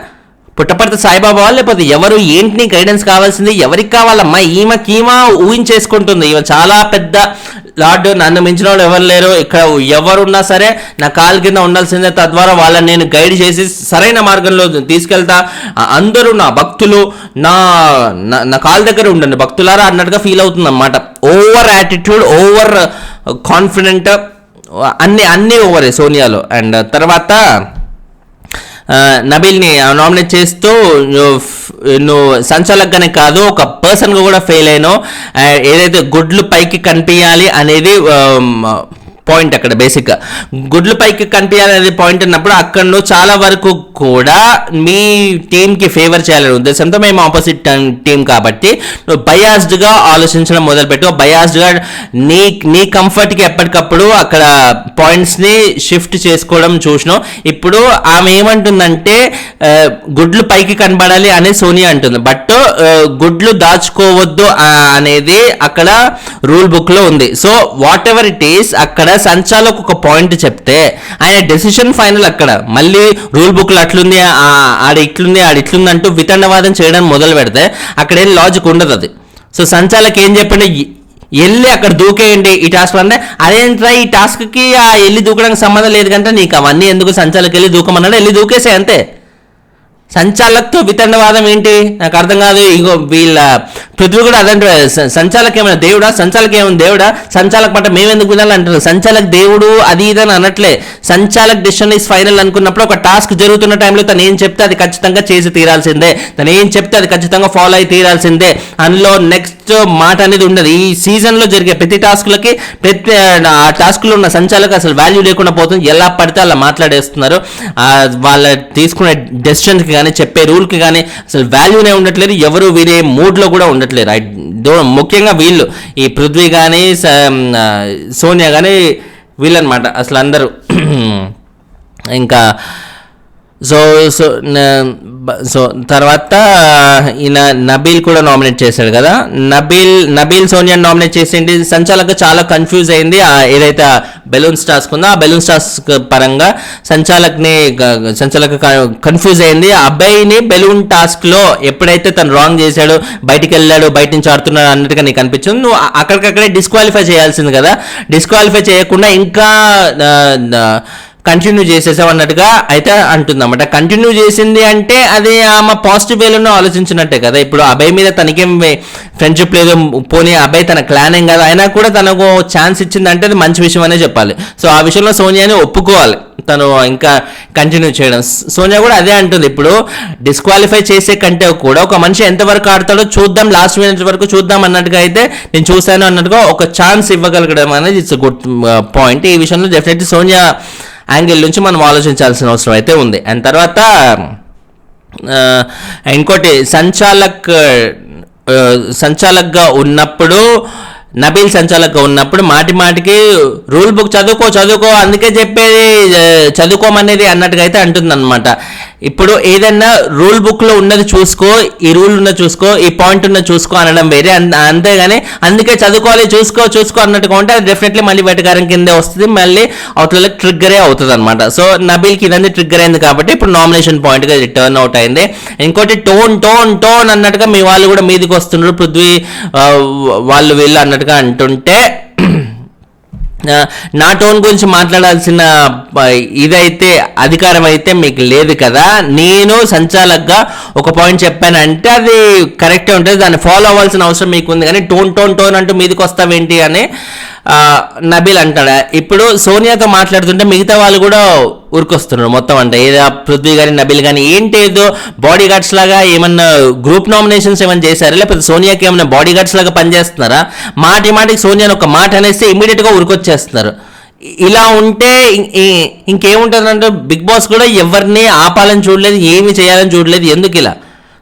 పుట్టపర్తి సాయిబాబా వాళ్ళు, లేకపోతే ఎవరు ఏంటి గైడెన్స్ కావాల్సింది, ఎవరికి కావాలమ్మా, ఈమె ఊహించేసుకుంటుంది. ఈమె చాలా పెద్ద లార్డ్, నన్ను మించిన వాళ్ళు ఎవరు లేరు, ఇక్కడ ఎవరున్నా సరే నా కాలు కింద ఉండాల్సిందే, తద్వారా వాళ్ళని నేను గైడ్ చేసి సరైన మార్గంలో తీసుకెళ్తా, అందరూ నా భక్తులు, నా కాలు దగ్గర ఉండండి భక్తులారా అన్నట్టుగా ఫీల్ అవుతుంది అన్నమాట. ఓవర్ యాటిట్యూడ్, ఓవర్ కాన్ఫిడెంట్, అన్నీ ఓవరే సోనియాలో. అండ్ తర్వాత నబీల్ని నామినేట్ చేస్తూ నువ్వు సంచాలకుగానే కాదు ఒక పర్సన్గా కూడా ఫెయిల్ అయినావు, ఏదైతే గుడ్లు పైకి కనిపించాలి అనేది పాయింట్. అక్కడ బేసిక్గా గుడ్లు పైకి కనిపించాలి అనేది పాయింట్ అన్నప్పుడు అక్కడ నువ్వు చాలా వరకు కూడా మీ టీంకి ఫేవర్ చేయాలనే ఉద్దేశంతో మేము ఆపోజిట్ టీం కాబట్టి నువ్వు బయాస్డ్గా ఆలోచించడం మొదలుపెట్టు. బయాస్డ్గా నీ కంఫర్ట్కి ఎప్పటికప్పుడు అక్కడ పాయింట్స్ని షిఫ్ట్ చేసుకోవడం చూసినావు. ఇప్పుడు ఆమె ఏమంటుందంటే గుడ్లు పైకి కనబడాలి అనేది సోనియా అంటుంది, బట్ గుడ్లు దాచుకోవద్దు అనేది అక్కడ రూల్ బుక్లో ఉంది. So what ever it is అక్కడ సంచాలకు ఒక పాయింట్ చెప్తే ఆయన డెసిషన్ ఫైనల్. అక్కడ మళ్ళీ రూల్ బుక్లో అట్లుంది, ఇట్లుంది అంటూ వితండవాదం చేయడం మొదలు పెడితే అక్కడ ఏం లాజిక్ ఉండదు అది. సో సంచాలకు ఏం చెప్పండి, వెళ్ళి అక్కడ దూకేయండి ఈ టాస్క్ అంటే, అదేంట్రా ఈ టాస్క్కి వెళ్ళి దూకడానికి సంబంధం లేదు కంటే నీకు అవన్నీ ఎందుకు, సంచాలకు వెళ్ళి దూకమన్నాడు, వెళ్ళి దూకేసే అంతే. సంచాలకుతో వితండవాదం ఏంటి నాకు అర్థం కాదు. ఇగో వీళ్ళ పృథ్వీ కూడా అదంటే సంచాలక్ ఏమైనా దేవుడా, సంచాలక్ ఏమైనా దేవుడా, సంచాలక్ మాట మేమెందుకు వినాలి అంటారు. సంచాలక్ దేవుడు అది ఇదని అనట్లే. సంచాలక్ డిసిషన్ ఈస్ ఫైనల్ అనుకున్నప్పుడు ఒక టాస్క్ జరుగుతున్న టైంలో తను ఏం చెప్తే అది ఖచ్చితంగా చేసి తీరాల్సిందే, తను ఏం చెప్తే అది ఖచ్చితంగా ఫాలో అయి తీరాల్సిందే. అందులో నెక్స్ట్ మాట అనేది ఉండదు. ఈ సీజన్లో జరిగే ప్రతి టాస్క్లకి ఆ టాస్క్లో ఉన్న సంచాలకు అసలు వాల్యూ లేకుండా పోతుంది. ఎలా పడితే అలా మాట్లాడేస్తున్నారు. వాళ్ళ తీసుకునే డెసిషన్కి కానీ చెప్పే రూల్కి కానీ అసలు వాల్యూనే ఉండట్లేదు. ఎవరు వీరే మూడ్లో కూడా ఉండట్లేదు. ముఖ్యంగా వీళ్ళు ఈ పృథ్వీ కానీ సోనియా కానీ వీళ్ళనమాట అసలు అందరూ. ఇంకా సో సో సో తర్వాత ఈయన నబీల్ కూడా నామినేట్ చేశాడు కదా. నబీల్ సోనియా నామినేట్ చేసింది. సంచాలక చాలా కన్ఫ్యూజ్ అయింది. ఏదైతే బెలూన్స్ టాస్క్ ఉందో ఆ బెలూన్స్ టాస్క్ పరంగా సంచాలక కన్ఫ్యూజ్ అయింది. అబ్బాయిని బెలూన్ టాస్క్లో ఎప్పుడైతే తను రాంగ్ చేశాడు, బయటికి వెళ్ళాడు, బయట నుంచి ఆడుతున్నాడు అన్నట్టుగా నీకు అనిపించింది. నువ్వు అక్కడికక్కడే డిస్క్వాలిఫై చేయాల్సింది కదా. డిస్క్వాలిఫై చేయకుండా ఇంకా కంటిన్యూ చేసేసావు అన్నట్టుగా అయితే అంటుందన్నమాట. కంటిన్యూ చేసింది అంటే అది ఆమె పాజిటివ్ వేలోనే ఆలోచించినట్టే కదా. ఇప్పుడు అభయ్ మీద తనకేం ఫ్రెండ్షిప్ లేదు, పోనీ అభయ్ తన క్లాన్ ఏం కాదు, అయినా కూడా తనకు ఛాన్స్ ఇచ్చిందంటే అది మంచి విషయం అనే చెప్పాలి. సో ఆ విషయంలో సోనియాని ఒప్పుకోవాలి తను ఇంకా కంటిన్యూ చేయడం. సోనియా కూడా అదే అంటుంది. ఇప్పుడు డిస్క్వాలిఫై చేసే కంటే కూడా ఒక మనిషి ఎంతవరకు ఆడతాడో చూద్దాం, లాస్ట్ మినిట్ వరకు చూద్దాం అన్నట్టుగా అయితే నేను చూశాను అన్నట్టుగా ఒక ఛాన్స్ ఇవ్వగలగడం అనేది ఇట్స్ గుడ్ పాయింట్. ఈ విషయంలో డెఫినెట్లీ సోనియా యాంగిల్ నుంచి మనం ఆలోచించాల్సిన అవసరం అయితే ఉంది. అండ్ తర్వాత ఇంకోటి సంచాలక్గా ఉన్నప్పుడు నబీల్ సంచాలక్గా ఉన్నప్పుడు మాటికి రూల్ బుక్ చదువుకో అందుకే చెప్పేది చదువుకోమనేది అన్నట్టుగా అయితే అంటుందన్నమాట. ఇప్పుడు ఏదన్నా రూల్ బుక్లో ఉన్నది చూసుకో, ఈ రూల్ ఉన్నది చూసుకో, ఈ పాయింట్ ఉన్నది చూసుకో అనడం వేరే. అంతేగాని అందుకే చదువుకోవాలి చూసుకో అన్నట్టుగా ఉంటే అది డెఫినెట్లీ మళ్ళీ వెటకారం కిందే వస్తుంది, మళ్ళీ అవతలకి ట్రిగ్గరే అవుతుంది అనమాట. సో నబీల్కి ఇదంతా ట్రిగ్గర్ అయింది కాబట్టి ఇప్పుడు నామినేషన్ పాయింట్గా టర్న్ అవుట్ అయింది. ఇంకోటి టోన్ అన్నట్టుగా మీ వాళ్ళు కూడా మీదికి వస్తున్నారు, పృథ్వీ వాళ్ళు వీళ్ళు అన్నట్టుగా అంటుంటే నా టోన్ గురించి మాట్లాడాల్సిన ఇదైతే అధికారం అయితే మీకు లేదు కదా. నేను సంచాలకుగా ఒక పాయింట్ చెప్పానంటే అది కరెక్టే ఉంటుంది, దాన్ని ఫాలో అవ్వాల్సిన అవసరం మీకు ఉంది. కానీ టోన్ అంటూ మీదకి వస్తావేంటి అని నబీల్ అంటాడు. ఇప్పుడు సోనియాతో మాట్లాడుతుంటే మిగతా వాళ్ళు కూడా ఉరికొస్తున్నారు మొత్తం. అంటే ఏదో పృథ్వీ కానీ నబీల్ కానీ ఏంటి ఏదో బాడీ గార్డ్స్ లాగా ఏమన్నా గ్రూప్ నామినేషన్స్ ఏమైనా చేశారా, లేకపోతే సోనియాకి ఏమైనా బాడీ గార్డ్స్ లాగా పనిచేస్తున్నారా? మాటికి సోనియాని ఒక మాట అనేస్తే ఇమీడియట్గా ఉరికొచ్చేస్తున్నారు. ఇలా ఉంటే ఇంకేముంటుందంటే బిగ్ బాస్ కూడా ఎవరిని ఆపాలని చూడలేదు, ఏమి చేయాలని చూడలేదు. ఎందుకు ఇలా?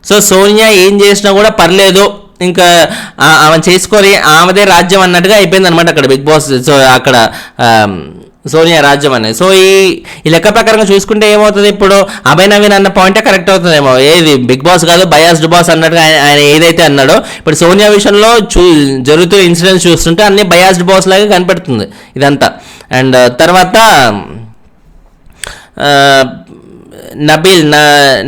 సో సోనియా ఏం చేసినా కూడా పర్లేదు, ఇంకా ఆమె చేసుకొని ఆమెదే రాజ్యం అన్నట్టుగా అయిపోయింది అనమాట అక్కడ బిగ్ బాస్. సో అక్కడ సోనియా రాజ్యం అనేది. సో ఈ లెక్క ప్రకారంగా చూసుకుంటే ఏమవుతుంది, ఇప్పుడు అభయ్ నవీన్ అన్న పాయింటే కరెక్ట్ అవుతుందేమో. ఏది బిగ్ బాస్ కాదు బయాస్డ్ బాస్ అన్నట్టుగా ఆయన ఏదైతే అన్నాడో, ఇప్పుడు సోనియా విషయంలో జరుగుతూ ఇన్సిడెంట్స్ చూస్తుంటే అన్ని బయాస్డ్ బాస్ లాగా కనిపెడుతుంది ఇదంతా. అండ్ తర్వాత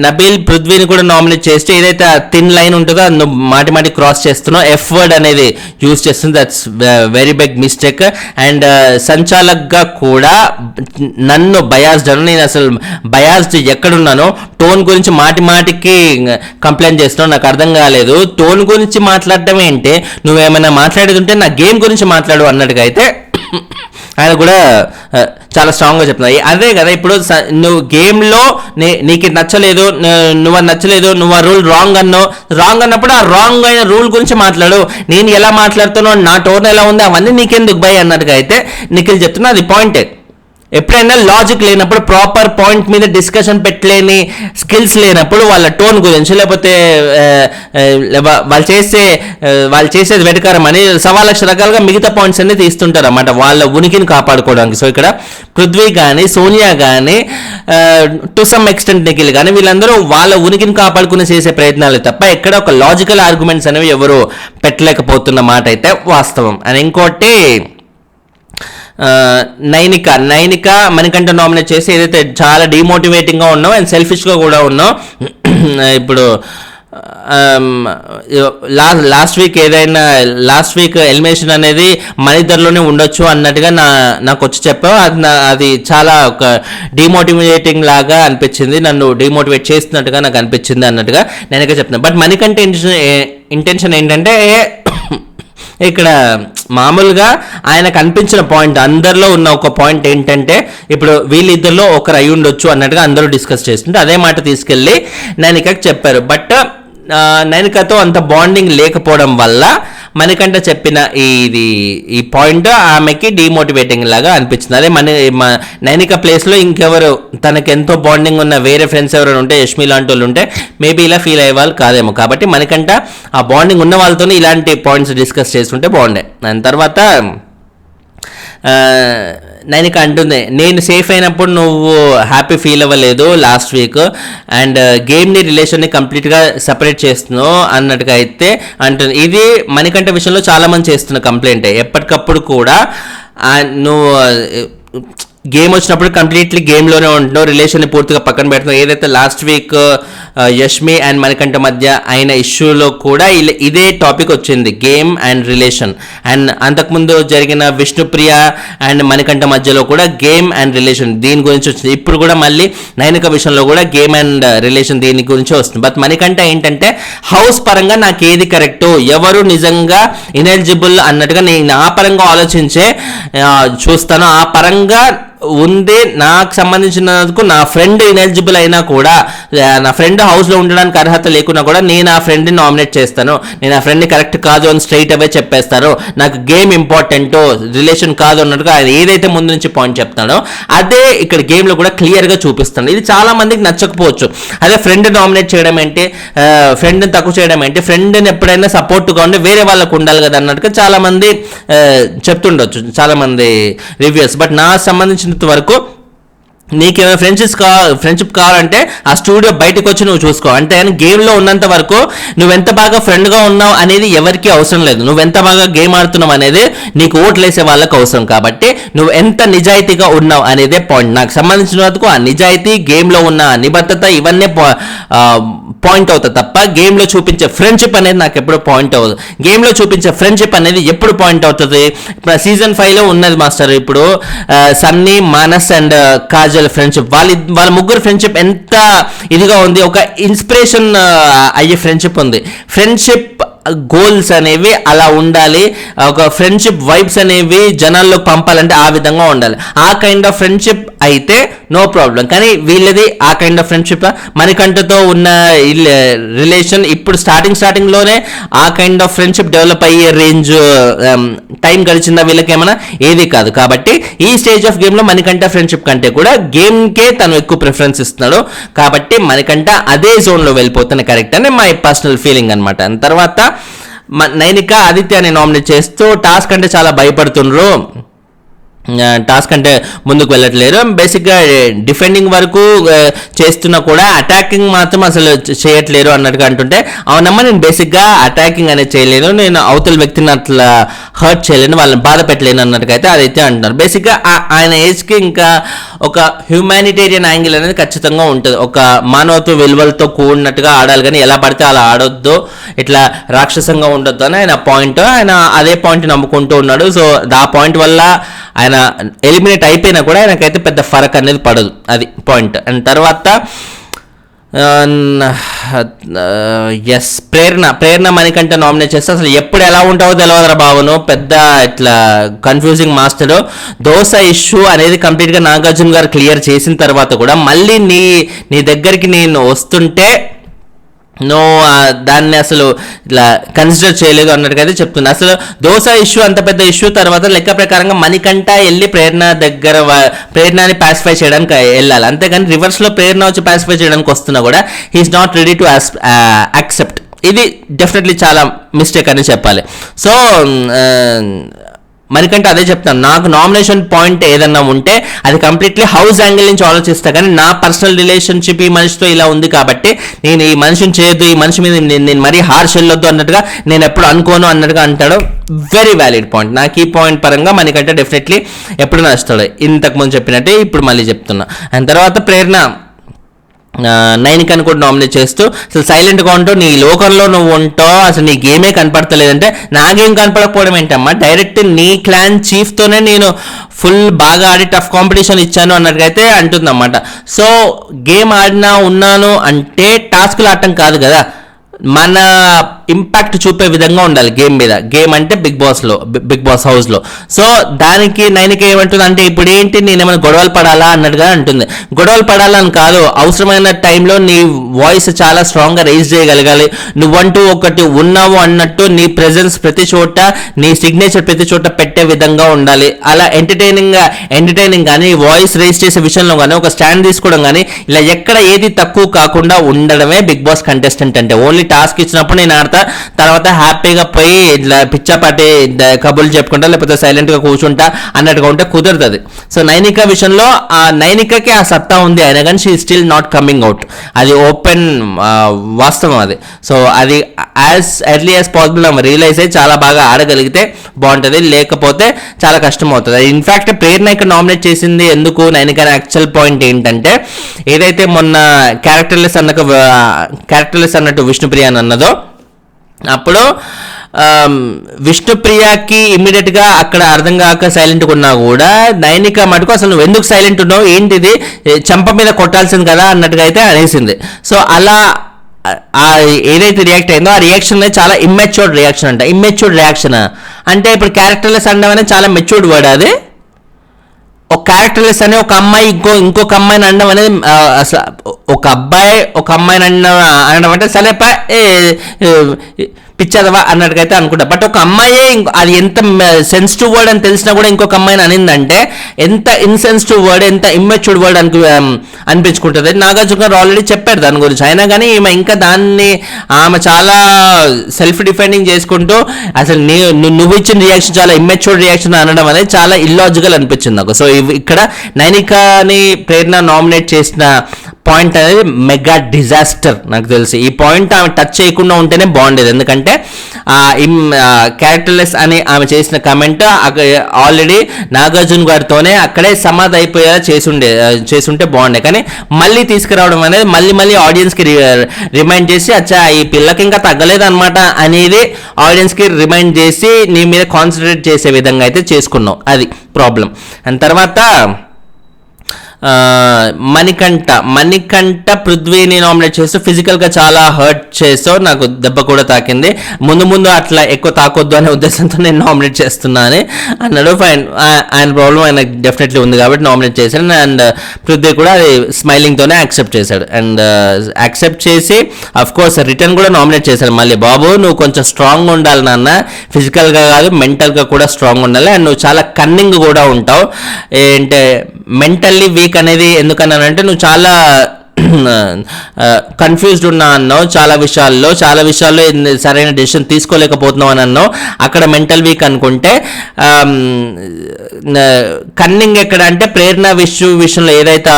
నబీల్ పృథ్వీని కూడా నామినేట్ చేస్తే ఏదైతే థిన్ లైన్ ఉంటుందో అది నువ్వు మాటి క్రాస్ చేస్తున్నావు, ఎఫ్ వర్డ్ అనేది యూజ్ చేస్తుంది, that's very big mistake. And సంచాలక్గా కూడా నన్ను బయాస్డ్ అను, నేను అసలు బయాస్డ్ ఎక్కడున్నానో టోన్ గురించి మాటికి కంప్లైంట్ చేస్తున్నావు, నాకు అర్థం కాలేదు. టోన్ గురించి మాట్లాడటం ఏంటి, నువ్వేమైనా మాట్లాడేది ఉంటే నా గేమ్ గురించి మాట్లాడు అన్నట్టుగా అయితే ఆయన కూడా చాలా స్ట్రాంగ్గా చెప్తున్నారు. అదే కదా ఇప్పుడు నువ్వు గేమ్లో నీకు నచ్చలేదు, నువ్వు ఆ రూల్ రాంగ్ అన్నప్పుడు ఆ రాంగ్ అయిన రూల్ గురించి మాట్లాడు. నేను ఎలా మాట్లాడుతానో, నా టోన్ ఎలా ఉంది అవన్నీ నీకెందుకు భయ్ అన్నట్టుగా అయితే నిఖిల్ చెప్తున్నా. అది పాయింటే. ఎప్పుడైనా లాజిక్ లేనప్పుడు, ప్రాపర్ పాయింట్ మీద డిస్కషన్ పెట్టలేని స్కిల్స్ లేనప్పుడు వాళ్ళ టోన్ గురించి, లేకపోతే వాళ్ళు చేసేది వెటకారం అని 1,000,000 రకాలుగా మిగతా పాయింట్స్ అన్ని తీస్తుంటారు అన్నమాట వాళ్ళ ఉనికిని కాపాడుకోవడానికి. సో ఇక్కడ పృథ్వీ కానీ సోనియా కానీ టు సమ్ ఎక్స్టెంట్ నిఖిల్ కానీ వీళ్ళందరూ వాళ్ళ ఉనికిని కాపాడుకుని చేసే ప్రయత్నాలు తప్ప ఎక్కడ ఒక లాజికల్ ఆర్గ్యుమెంట్స్ అనేవి ఎవరు పెట్టలేకపోతున్న మాట అయితే వాస్తవం. అని ఇంకోటి నైనిక మనకంటే నామినేట్ చేసి ఏదైతే చాలా డిమోటివేటింగ్గా ఉన్నావు అండ్ సెల్ఫిష్గా కూడా ఉన్నావు. ఇప్పుడు లాస్ట్ వీక్ ఎలిమినేషన్ అనేది మన ఇద్దరిలోనే ఉండొచ్చు అన్నట్టుగా నాకు వచ్చి చెప్పావు. అది చాలా ఒక డిమోటివేటింగ్ లాగా అనిపించింది, నన్ను డిమోటివేట్ చేస్తున్నట్టుగా నాకు అనిపించింది అన్నట్టుగా నేనైతే చెప్తున్నాను. బట్ మనకంటే ఇంటెన్షన్ ఏంటంటే ఇక్కడ మామూలుగా ఆయన కనిపించిన పాయింట్, అందరిలో ఉన్న ఒక పాయింట్ ఏంటంటే ఇప్పుడు వీళ్ళిద్దరిలో ఒకరు అయి ఉండొచ్చు అన్నట్టుగా అందరూ డిస్కస్ చేస్తుంటే అదే మాట తీసుకెళ్ళి నైనికకి చెప్పారు. బట్ నైనికతో అంత బాండింగ్ లేకపోవడం వల్ల మనకంటే చెప్పిన ఈ పాయింట్ ఆమెకి డిమోటివేటింగ్ లాగా అనిపించింది. అదే నైనిక ప్లేస్లో ఇంకెవరు తనకి ఎంతో బాండింగ్ ఉన్న వేరే ఫ్రెండ్స్ ఎవరైనా ఉంటే, యష్మి లాంటి వాళ్ళు ఉంటే మేబీ ఇలా ఫీల్ అయ్యే వాళ్ళు కాదేమో. కాబట్టి మనకంట ఆ బాండింగ్ ఉన్న వాళ్ళతో ఇలాంటి పాయింట్స్ డిస్కస్ చేస్తుంటే బాగుండే. దాని తర్వాత నైనిక అంటుంది, నేను సేఫ్ అయినప్పుడు నువ్వు హ్యాపీ ఫీల్ అవ్వలేదు లాస్ట్ వీక్, అండ్ గేమ్ని రిలేషన్ని కంప్లీట్గా సెపరేట్ చేస్తున్నావు అన్నట్టుగా అయితే అంటుంది. ఇది మణికంఠ విషయంలో చాలామంది చేస్తున్న కంప్లైంటే. ఎప్పటికప్పుడు కూడా నువ్వు గేమ్ వచ్చినప్పుడు కంప్లీట్లీ గేమ్లోనే ఉంటున్నావు, రిలేషన్ని పూర్తిగా పక్కన పెడుతున్నావు. ఏదైతే last week Yashmi and Manikanta మధ్య అయిన ఇష్యూలో కూడా ఇదే టాపిక్ వచ్చింది, గేమ్ అండ్ రిలేషన్. అండ్ అంతకుముందు జరిగిన విష్ణుప్రియ అండ్ మణికంఠ మధ్యలో కూడా గేమ్ అండ్ రిలేషన్ దీని గురించి వచ్చింది. ఇప్పుడు కూడా మళ్ళీ నైనిక విషయంలో కూడా గేమ్ అండ్ రిలేషన్ దీని గురించి వస్తుంది. బట్ మణికంఠ ఏంటంటే హౌస్ పరంగా నాకు ఏది కరెక్టు, ఎవరు నిజంగా ఇనెలిజిబుల్ అన్నట్టుగా నేను ఆ పరంగా ఆలోచించే చూస్తాను. ఆ పరంగా ఉంది నాకు సంబంధించినందుకు నా ఫ్రెండ్ ఇనెలిజిబుల్ అయినా కూడా, నా ఫ్రెండ్ హౌస్లో ఉండడానికి అర్హత లేకున్నా కూడా నేను ఆ ఫ్రెండ్ని నామినేట్ చేస్తాను, నేను ఆ ఫ్రెండ్ని కరెక్ట్ కాదు అని స్ట్రైట్ అవే చెప్పేస్తాను, నాకు గేమ్ ఇంపార్టెంట్ రిలేషన్ కాదు అన్నట్టుగా ఆయన ఏదైతే ముందు నుంచి పాయింట్ చెప్తాడో అదే ఇక్కడ గేమ్లో కూడా క్లియర్గా చూపిస్తాను. ఇది చాలా మందికి నచ్చకపోవచ్చు. అదే ఫ్రెండ్ నామినేట్ చేయడం ఏంటి, ఫ్రెండ్ని తక్కువ చేయడం ఏంటి, ఫ్రెండ్ని ఎప్పుడైనా సపోర్ట్గా ఉండి వేరే వాళ్ళకు ఉండాలి కదా అన్నట్టుగా చాలామంది చెప్తుండొచ్చు, చాలామంది రివ్యూస్. బట్ నాకు సంబంధించిన వరకు నీకేమైనా ఫ్రెండ్షిప్ కావాలంటే ఆ స్టూడియో బయటకు వచ్చి నువ్వు చూసుకో. అంతేగాని గేమ్లో ఉన్నంత వరకు నువ్వెంత బాగా ఫ్రెండ్గా ఉన్నావు అనేది ఎవరికి అవసరం లేదు. నువ్వెంత బాగా గేమ్ ఆడుతున్నావు అనేది నీకు ఓట్లేసే వాళ్ళకి అవసరం. కాబట్టి నువ్వు ఎంత నిజాయితీగా ఉన్నావు అనేదే పాయింట్. నాకు సంబంధించిన వరకు ఆ నిజాయితీ, గేమ్లో ఉన్న నిబద్ధత ఇవన్నీ పాయింట్ అవుతుంది తప్ప గేమ్లో చూపించే ఫ్రెండ్షిప్ అనేది నాకు ఎప్పుడు పాయింట్ అవ్వదు. గేమ్లో చూపించే ఫ్రెండ్షిప్ అనేది ఎప్పుడు పాయింట్ అవుతుంది? ఇప్పుడు సీజన్ 5లో ఉన్నది మాస్టర్. ఇప్పుడు సన్నీ, మానస్ అండ్ కాజల్ ఫ్రెండ్షిప్, వాళ్ళ ముగ్గురు ఫ్రెండ్షిప్ ఎంత ఇదిగా ఉంది, ఒక ఇన్స్పిరేషన్ అయ్యే ఫ్రెండ్షిప్ ఉంది. ఫ్రెండ్షిప్ గోల్స్ అనేవి అలా ఉండాలి, ఒక ఫ్రెండ్షిప్ వైబ్స్ అనేవి జనాల్లో పంపాలంటే ఆ విధంగా ఉండాలి. ఆ కైండ్ ఆఫ్ ఫ్రెండ్షిప్ అయితే నో ప్రాబ్లం. కానీ వీళ్ళది ఆ కైండ్ ఆఫ్ ఫ్రెండ్షిప్, మణికంఠతో ఉన్న రిలేషన్ ఇప్పుడు స్టార్టింగ్లోనే ఆ కైండ్ ఆఫ్ ఫ్రెండ్షిప్ డెవలప్ అయ్యే రేంజ్ టైం గడిచిందా వీళ్ళకి ఏమైనా? ఏది కాదు. కాబట్టి ఈ స్టేజ్ ఆఫ్ గేమ్లో మణికంఠ ఫ్రెండ్షిప్ కంటే కూడా గేమ్కే తను ఎక్కువ ప్రిఫరెన్స్ ఇస్తున్నాడు. కాబట్టి మణికంఠ అదే జోన్లో వెళ్ళిపోతున్న కరెక్ట్ అని మై పర్సనల్ ఫీలింగ్ అనమాట. తర్వాత నైనిక, ఆదిత్యని నామినేట్ చేస్తూ టాస్క్ అంటే చాలా భయపడుతుండ్రు, టాస్క్ అంటే ముందుకు వెళ్ళట్లేరు. బేసిక్గా డిఫెండింగ్ వరకు చేస్తున్నా కూడా అటాకింగ్ మాత్రం అసలు చేయట్లేరు అన్నట్టుగా అంటుంటే, అవునమ్మా నేను బేసిక్గా అటాకింగ్ అనేది చేయలేను, నేను అవతల వ్యక్తిని అట్లా హర్ట్ చేయలేను, వాళ్ళని బాధ పెట్టలేను అన్నట్టుగా అయితే అదైతే అంటున్నారు. బేసిక్గా ఆయన ఏజ్కి ఇంకా ఒక హ్యూమానిటేరియన్ యాంగిల్ అనేది ఖచ్చితంగా ఉంటుంది. ఒక మానవత్వ విలువలతో కూడినట్టుగా ఆడాలి, కానీ ఎలా పడితే అలా ఆడొద్దు, ఇట్లా రాక్షసంగా ఉండొద్దు అని ఆయన పాయింట్. ఆయన అదే పాయింట్ నమ్ముకుంటూ ఉన్నాడు. సో ఆ పాయింట్ వల్ల ఆయన ఎలిమినేట్ అయిపోయినా కూడా ఆయనకైతే పెద్ద ఫరక్ అనేది పడదు, అది పాయింట్. అండ్ తర్వాత ఎస్ ప్రేరణ మణికంఠ నామినేట్ చేస్తే అసలు ఎప్పుడు ఎలా ఉంటావో తెలియదురా బాబును, పెద్ద ఇట్లా కన్ఫ్యూజింగ్ మాస్టర్. దోశ ఇష్యూ అనేది కంప్లీట్గా నాగార్జున గారు క్లియర్ చేసిన తర్వాత కూడా మళ్ళీ నీ దగ్గరికి నేను వస్తుంటే దాన్ని అసలు ఇట్లా కన్సిడర్ చేయలేదు అన్నట్టుగా అయితే చెప్తుంది. అసలు దోశ ఇష్యూ అంత పెద్ద ఇష్యూ తర్వాత లెక్క ప్రకారంగా మణికంఠ వెళ్ళి ప్రేరణని పాసిఫై చేయడానికి వెళ్ళాలి, అంతేగాని రివర్స్లో ప్రేరణ వచ్చి పాసిఫై చేయడానికి వస్తున్నా కూడా he's not ready to accept. ఇది డెఫినెట్లీ చాలా మిస్టేక్ అని చెప్పాలి. సో మణికంఠ అదే చెప్తాను, నాకు నామినేషన్ పాయింట్ ఏదన్నా ఉంటే అది కంప్లీట్లీ హౌస్ యాంగిల్ నుంచి ఆలోచిస్తా, కానీ నా పర్సనల్ రిలేషన్షిప్ ఈ మనిషితో ఇలా ఉంది కాబట్టి నేను ఈ మనిషిని చేయొద్దు, ఈ మనిషి మీద నేను మరీ హార్ష్ వెళ్ళొద్దు అన్నట్టుగా నేను ఎప్పుడు అనుకోను అన్నట్టుగా అంటాడు. Very valid point. నాకు ఈ పాయింట్ పరంగా మణికంఠ డెఫినెట్లీ ఎప్పుడు నచ్చుతాడు, ఇంతకుముందు చెప్పినట్టే ఇప్పుడు మళ్ళీ చెప్తున్నా. అండ్ తర్వాత ప్రేరణ నైనికని కూడా నామినేట్ చేస్తూ అసలు సైలెంట్గా ఉంటావు, నీ లోకంలో నువ్వు ఉంటావు, అసలు నీ గేమే కనపడతలేదంటే నాకేం కనపడకపోవడం ఏంటమ్మా, డైరెక్ట్ నీ క్లాన్ చీఫ్తోనే నేను ఫుల్ బాగా ఆడి టఫ్ కాంపిటీషన్ ఇచ్చాను అన్నట్టుగైతే అంటుందన్నమాట. సో గేమ్ ఆడినా ఉన్నాను అంటే టాస్క్లు ఆడటం కాదు కదా, మన ఇంపాక్ట్ చూపే విధంగా ఉండాలి గేమ్ మీద. గేమ్ అంటే బిగ్ బాస్ హౌస్లో. సో దానికి నైనిక ఏమంటుంది అంటే, ఇప్పుడు ఏంటి నేనేమైనా గొడవలు పడాలా అన్నట్టుగా అంటుంది. గొడవలు పడాలని కాదు, అవసరమైన టైంలో నీ వాయిస్ చాలా స్ట్రాంగ్గా రైజ్ చేయగలగాలి, నువ్వంటూ ఒకటి ఉన్నావు అన్నట్టు నీ ప్రెజెన్స్ ప్రతి చోట, నీ సిగ్నేచర్ ప్రతి చోట పెట్టే విధంగా ఉండాలి. అలా ఎంటర్టైనింగ్ కానీ వాయిస్ రైజ్ చేసే విషయంలో కానీ ఒక స్టాండ్ తీసుకోవడం కానీ ఇలా ఎక్కడ ఏది తక్కువ కాకుండా ఉండడమే బిగ్ బాస్ కంటెస్టెంట్ అంటే. ఓన్లీ టాస్క్ ఇచ్చినప్పుడు నేను ఆడతా, తర్వాత హ్యాపీగా పోయి ఇట్లా పిచ్చాపాటి కబుర్లు చెప్పుకుంటా లేకపోతే సైలెంట్గా కూర్చుంటా అన్నట్టుగా ఉంటే కుదరదు. సో నైనిక విషయంలో ఆ నైనికకి ఆ సత్తా ఉంది, అయినా కానీ she still not coming out, అది ఓపెన్ వాస్తవం అది. సో అది as early as possible realise అయ్యి చాలా బాగా ఆడగలిగితే బాగుంటుంది, లేకపోతే చాలా కష్టం అవుతుంది. ఇన్ఫ్యాక్ట్ ప్రేరణ ఇక్కడ నామినేట్ చేసింది ఎందుకు నైనిక యాక్చువల్ పాయింట్ ఏంటంటే, ఏదైతే మొన్న క్యారెక్టర్లెస్ అన్నట్టు విష్ణుప్రియ అని అన్నదో, అప్పుడు విష్ణుప్రియకి ఇమ్మీడియట్గా అక్కడ అర్థం కాక సైలెంట్గా ఉన్నా కూడా నైనిక మటుకు అసలు నువ్వు ఎందుకు సైలెంట్ ఉన్నావు, ఏంటిది చెంప మీద కొట్టాల్సింది కదా అన్నట్టుగా అయితే అనేసింది. సో అలా ఏదైతే రియాక్ట్ అయిందో ఆ రియాక్షన్ అనేది చాలా ఇమ్మెచ్యూర్డ్ రియాక్షన్ అంట. ఇమ్మెచ్యూర్డ్ రియాక్షన్ అంటే ఇప్పుడు క్యారెక్టర్లెస్ అనడం అనేది చాలా మెచ్యూర్డ్ వర్డ్. అది ఒక క్యారెక్టర్లెస్ అనే ఒక అమ్మాయి ఇంకొక అమ్మాయిని అనడం అనేది, అసలు ఒక అబ్బాయి ఒక అమ్మాయిని అనడం అంటే సరే పిచ్చదవా అన్నట్టుగైతే అనుకుంటా. బట్ ఒక అమ్మాయే అది ఎంత సెన్సిటివ్ వర్డ్ అని తెలిసినా కూడా ఇంకొక అమ్మాయిని అనిందంటే ఎంత ఇన్సెన్సిటివ్ వర్డ్, ఎంత ఇమ్మెచ్యూర్డ్ వర్డ్ అనిపించుకుంటుంది. నాగార్జున గారు ఆల్రెడీ చెప్పారు దాని గురించి, అయినా కానీ ఇంకా దాన్ని ఆమె చాలా సెల్ఫ్ డిఫెండింగ్ చేసుకుంటూ అసలు నువ్వు ఇచ్చిన రియాక్షన్ చాలా ఇమ్మెచ్యూర్డ్ రియాక్షన్ అనడం అనేది చాలా ఇల్లాజికల్ అనిపించింది నాకు. సో ఇక్కడ నైనికాని ప్రేరణ నామినేట్ చేసిన పాయింట్ అనేది మెగా డిజాస్టర్. నాకు తెలిసి ఈ పాయింట్ ఆమె టచ్ చేయకుండా ఉంటేనే బాగుండేది. ఎందుకంటే క్యారెక్టర్లెస్ అని ఆమె చేసిన కమెంట్ ఆల్రెడీ నాగార్జున గారితోనే అక్కడే సమాధి అయిపోయేలా చేసుంటే బాగుండే. కానీ మళ్ళీ తీసుకురావడం అనేది మళ్ళీ ఆడియన్స్కి రిమైండ్ చేసి అచ్చా ఈ పిల్లకి ఇంకా తగ్గలేదు అనమాట అనేది ఆడియన్స్కి రిమైండ్ చేసి నీ మీద కాన్సన్ట్రేట్ చేసే విధంగా అయితే చేసుకున్నావు, అది ప్రాబ్లం. అండ్ తర్వాత మణికంఠ పృథ్వీని నామినేట్ చేస్తూ ఫిజికల్గా చాలా హర్ట్ చేస్తావు, నాకు దెబ్బ కూడా తాకింది, ముందు అట్లా ఎక్కువ తాకొద్దు అనే ఉద్దేశంతో నేను నామినేట్ చేస్తున్నాను అన్నాడు. ఫైన్, ఆయన ప్రాబ్లం ఆయన డెఫినెట్లీ ఉంది కాబట్టి నామినేట్ చేశాను. అండ్ పృథ్వీ కూడా అది స్మైలింగ్తోనే యాక్సెప్ట్ చేశాడు. అండ్ యాక్సెప్ట్ చేసి అఫ్ కోర్స్ రిటర్న్ కూడా నామినేట్ చేశాడు. మళ్ళీ బాబు నువ్వు కొంచెం స్ట్రాంగ్ ఉండాలి నాన్న, ఫిజికల్గా కాదు మెంటల్గా కూడా స్ట్రాంగ్ ఉండాలి, అండ్ నువ్వు చాలా కన్నింగ్ కూడా ఉంటావు. ఏంటంటే మెంటల్లీ వీక్ అనేది ఎందుకన్నానంటే నువ్వు చాలా కన్ఫ్యూజ్డ్ ఉన్నా అన్నావు, చాలా విషయాల్లో సరైన డెసిషన్ తీసుకోలేకపోతున్నావు అని అన్నావు. అక్కడ మెంటల్ వీక్ అనుకుంటే కన్నింగ్ ఎక్కడ అంటే ప్రేరణ విషయంలో ఏదైతే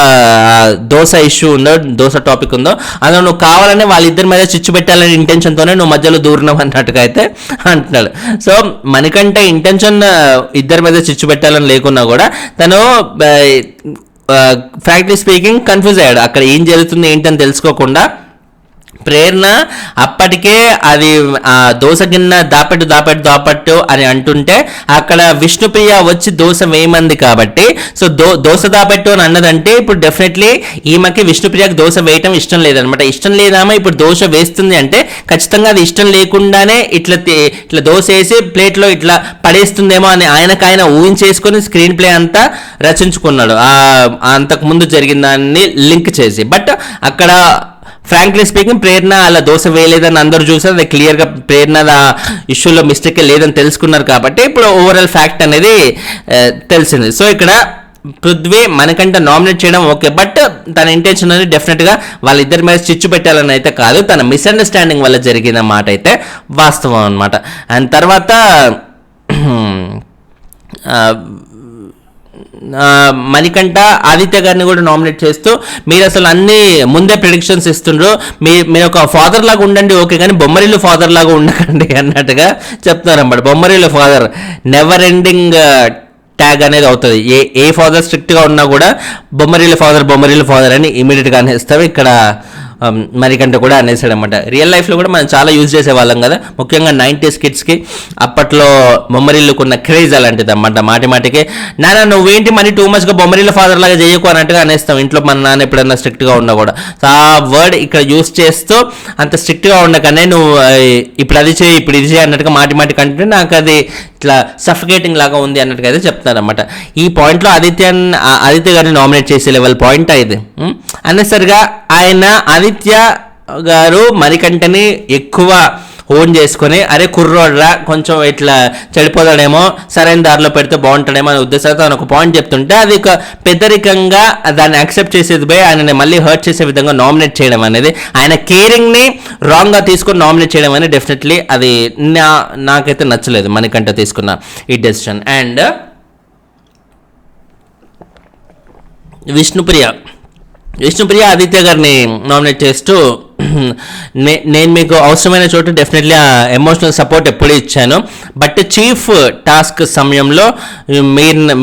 దోశ టాపిక్ ఉందో అందులో నువ్వు కావాలని వాళ్ళిద్దరి మీద చిచ్చు పెట్టాలనే ఇంటెన్షన్తోనే నువ్వు మధ్యలో దూరినావు అన్నట్టుగా అయితే అంటున్నాడు. సో మనకంట ఇంటెన్షన్ ఇద్దరి మీద చిచ్చు పెట్టాలని లేకున్నా కూడా తను ఫ్రాంక్లీ స్పీకింగ్ కన్ఫ్యూజ్ అయ్యాడు. అక్కడ ఏం జరుగుతుంది ఏంటని తెలుసుకోకుండా ప్రేరణ అప్పటికే అది దోశ గిన్నె దాపెట్టు అని అంటుంటే అక్కడ విష్ణుప్రియ వచ్చి దోశ వేయమంది కాబట్టి సో దోశ దాపెట్టు అని అన్నదంటే ఇప్పుడు డెఫినెట్లీ ఈమెకి విష్ణుప్రియకి దోశ వేయటం ఇష్టం లేదనమాట. ఇష్టం లేదామా ఇప్పుడు దోశ వేస్తుంది అంటే ఖచ్చితంగా అది ఇష్టం లేకుండానే ఇట్లా దోశ వేసి ప్లేట్లో ఇట్లా పడేస్తుందేమో అని ఆయన ఊహించేసుకొని స్క్రీన్ ప్లే అంతా రచించుకున్నాడు అంతకు ముందు జరిగిన దాన్ని లింక్ చేసి. బట్ అక్కడ ఫ్రాంక్లీ స్పీకింగ్ ప్రేరణ అలా దోశ వేయలేదని అందరూ చూసారు, అది క్లియర్గా ప్రేరణ ఇష్యూలో మిస్టేక్ లేదని తెలుసుకున్నారు కాబట్టి ఇప్పుడు ఓవరాల్ ఫ్యాక్ట్ అనేది తెలిసింది. సో ఇక్కడ పృథ్వీ మనకంట నామినేట్ చేయడం ఓకే, బట్ తన ఇంటెన్షన్ అనేది డెఫినెట్గా వాళ్ళిద్దరి మీద చిచ్చు పెట్టాలని అయితే కాదు, తన మిస్అండర్స్టాండింగ్ వల్ల జరిగిన మాట అయితే వాస్తవం అనమాట. అండ్ తర్వాత మణికంఠ ఆదిత్య గారిని కూడా నామినేట్ చేస్తూ మీరు అసలు అన్ని ముందే ప్రిడిక్షన్స్ ఇస్తుండ్రు, మీరు ఒక ఫాదర్ లాగా ఉండండి ఓకే కానీ బొమ్మరిల్లు ఫాదర్ లాగా ఉండకండి అన్నట్టుగా చెప్తున్నారు అన్నమాట. Bommarillu father never ending tag అనేది అవుతుంది. ఏ ఫాదర్ స్ట్రిక్ట్గా ఉన్నా కూడా బొమ్మరిల్లు ఫాదర్ అని ఇమీడియట్గా అనేస్తారు. ఇక్కడ మణికంఠ కూడా అనేసాడు అనమాట. రియల్ లైఫ్లో కూడా మనం చాలా యూజ్ చేసేవాళ్ళం కదా, ముఖ్యంగా 90s కిడ్స్కి అప్పట్లో బొమ్మరిల్లుకున్న క్రేజ్ అలాంటిది అనమాట. మాటికి నాన్న నువ్వేంటి మనీ టూ మచ్గా బొమ్మరిల్లు ఫాదర్ లాగా చేయకు అన్నట్టుగా అనేస్తాం ఇంట్లో. మన నాన్న ఎప్పుడన్నా స్ట్రిక్ట్గా ఉన్నా కూడా ఆ వర్డ్ ఇక్కడ యూజ్ చేస్తూ అంత స్ట్రిక్ట్గా ఉండకనే నువ్వు ఇప్పుడు అది చేయి ఇప్పుడు ఇది చేయి అన్నట్టుగా మాటి కంటే నాకు అది ఇట్లా సఫికేటింగ్ లాగా ఉంది అన్నట్టుగా అయితే చెప్తారనమాట. ఈ పాయింట్లో ఆదిత్య గారిని నామినేట్ చేసే లెవెల్ పాయింట్ ఇది. అన్నసరిగా ఆయన ఆదిత్య గారు మణికంఠని ఎక్కువ ఓన్ చేసుకొని అరే కుర్రోడ్రా కొంచెం ఇట్లా చెడిపోతాడేమో సరైన దారిలో పెడితే బాగుంటాడేమో అనే ఉద్దేశంతో ఆయన ఒక పాయింట్ చెప్తుంటే అది ఒక పెద్దరికంగా దాన్ని యాక్సెప్ట్ చేసేది పోయి ఆయనని మళ్ళీ హర్ట్ చేసే విధంగా నామినేట్ చేయడం అనేది, ఆయన కేరింగ్ని రాంగ్గా తీసుకొని నామినేట్ చేయడం అనేది డెఫినెట్లీ అది నాకైతే నచ్చలేదు మణికంఠ తీసుకున్న ఈ డెసిషన్. అండ్ విష్ణుప్రియ ఆదిత్య గారిని నామినేట్ చేస్తూ నేను మీకు అవసరమైన చోటు డెఫినెట్లీ ఎమోషనల్ సపోర్ట్ ఎప్పుడు ఇచ్చాను, బట్ చీఫ్ టాస్క్ సమయంలో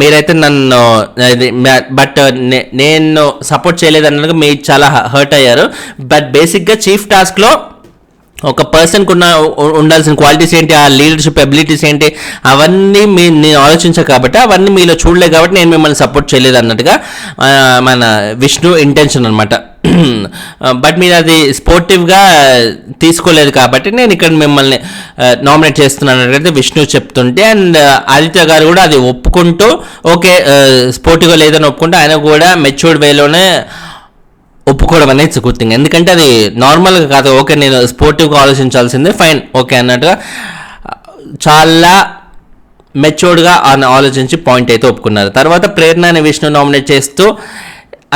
మీరైతే నన్ను బట్ నేను సపోర్ట్ చేయలేదు అన్నట్టుగా మీరు చాలా హర్ట్ అయ్యారు. బట్ బేసిక్గా చీఫ్ టాస్క్లో ఒక పర్సన్కి ఉండాల్సిన క్వాలిటీస్ ఏంటి, ఆ లీడర్షిప్ ఎబిలిటీస్ ఏంటి అవన్నీ నేను ఆలోచించాను కాబట్టి అవన్నీ మీలో చూడలేదు కాబట్టి నేను మిమ్మల్ని సపోర్ట్ చేయలేదు అన్నట్టుగా మన విష్ణు ఇంటెన్షన్ అనమాట. బట్ మీరు అది స్పోర్టివ్గా తీసుకోలేదు కాబట్టి నేను ఇక్కడ మిమ్మల్ని నామినేట్ చేస్తున్నాను అన్నట్టు విష్ణు చెప్తుంటే, అండ్ ఆదిత్య గారు కూడా అది ఒప్పుకుంటూ ఓకే స్పోర్టివ్గా లేదని ఒప్పుకుంటూ ఆయన కూడా మెచ్యూర్డ్ వేలోనే ఒప్పుకోవడం అనేది ఇట్స్ గుడ్ థింగ్. ఎందుకంటే అది నార్మల్గా కాదు, ఓకే నేను స్పోర్టివ్గా ఆలోచించాల్సిందే ఫైన్ ఓకే అన్నట్టుగా చాలా మెచ్యూర్డ్గా ఆలోచించి పాయింట్ అయితే ఒప్పుకున్నారు. తర్వాత ప్రేరణ అనే విష్ణు నామినేట్ చేస్తూ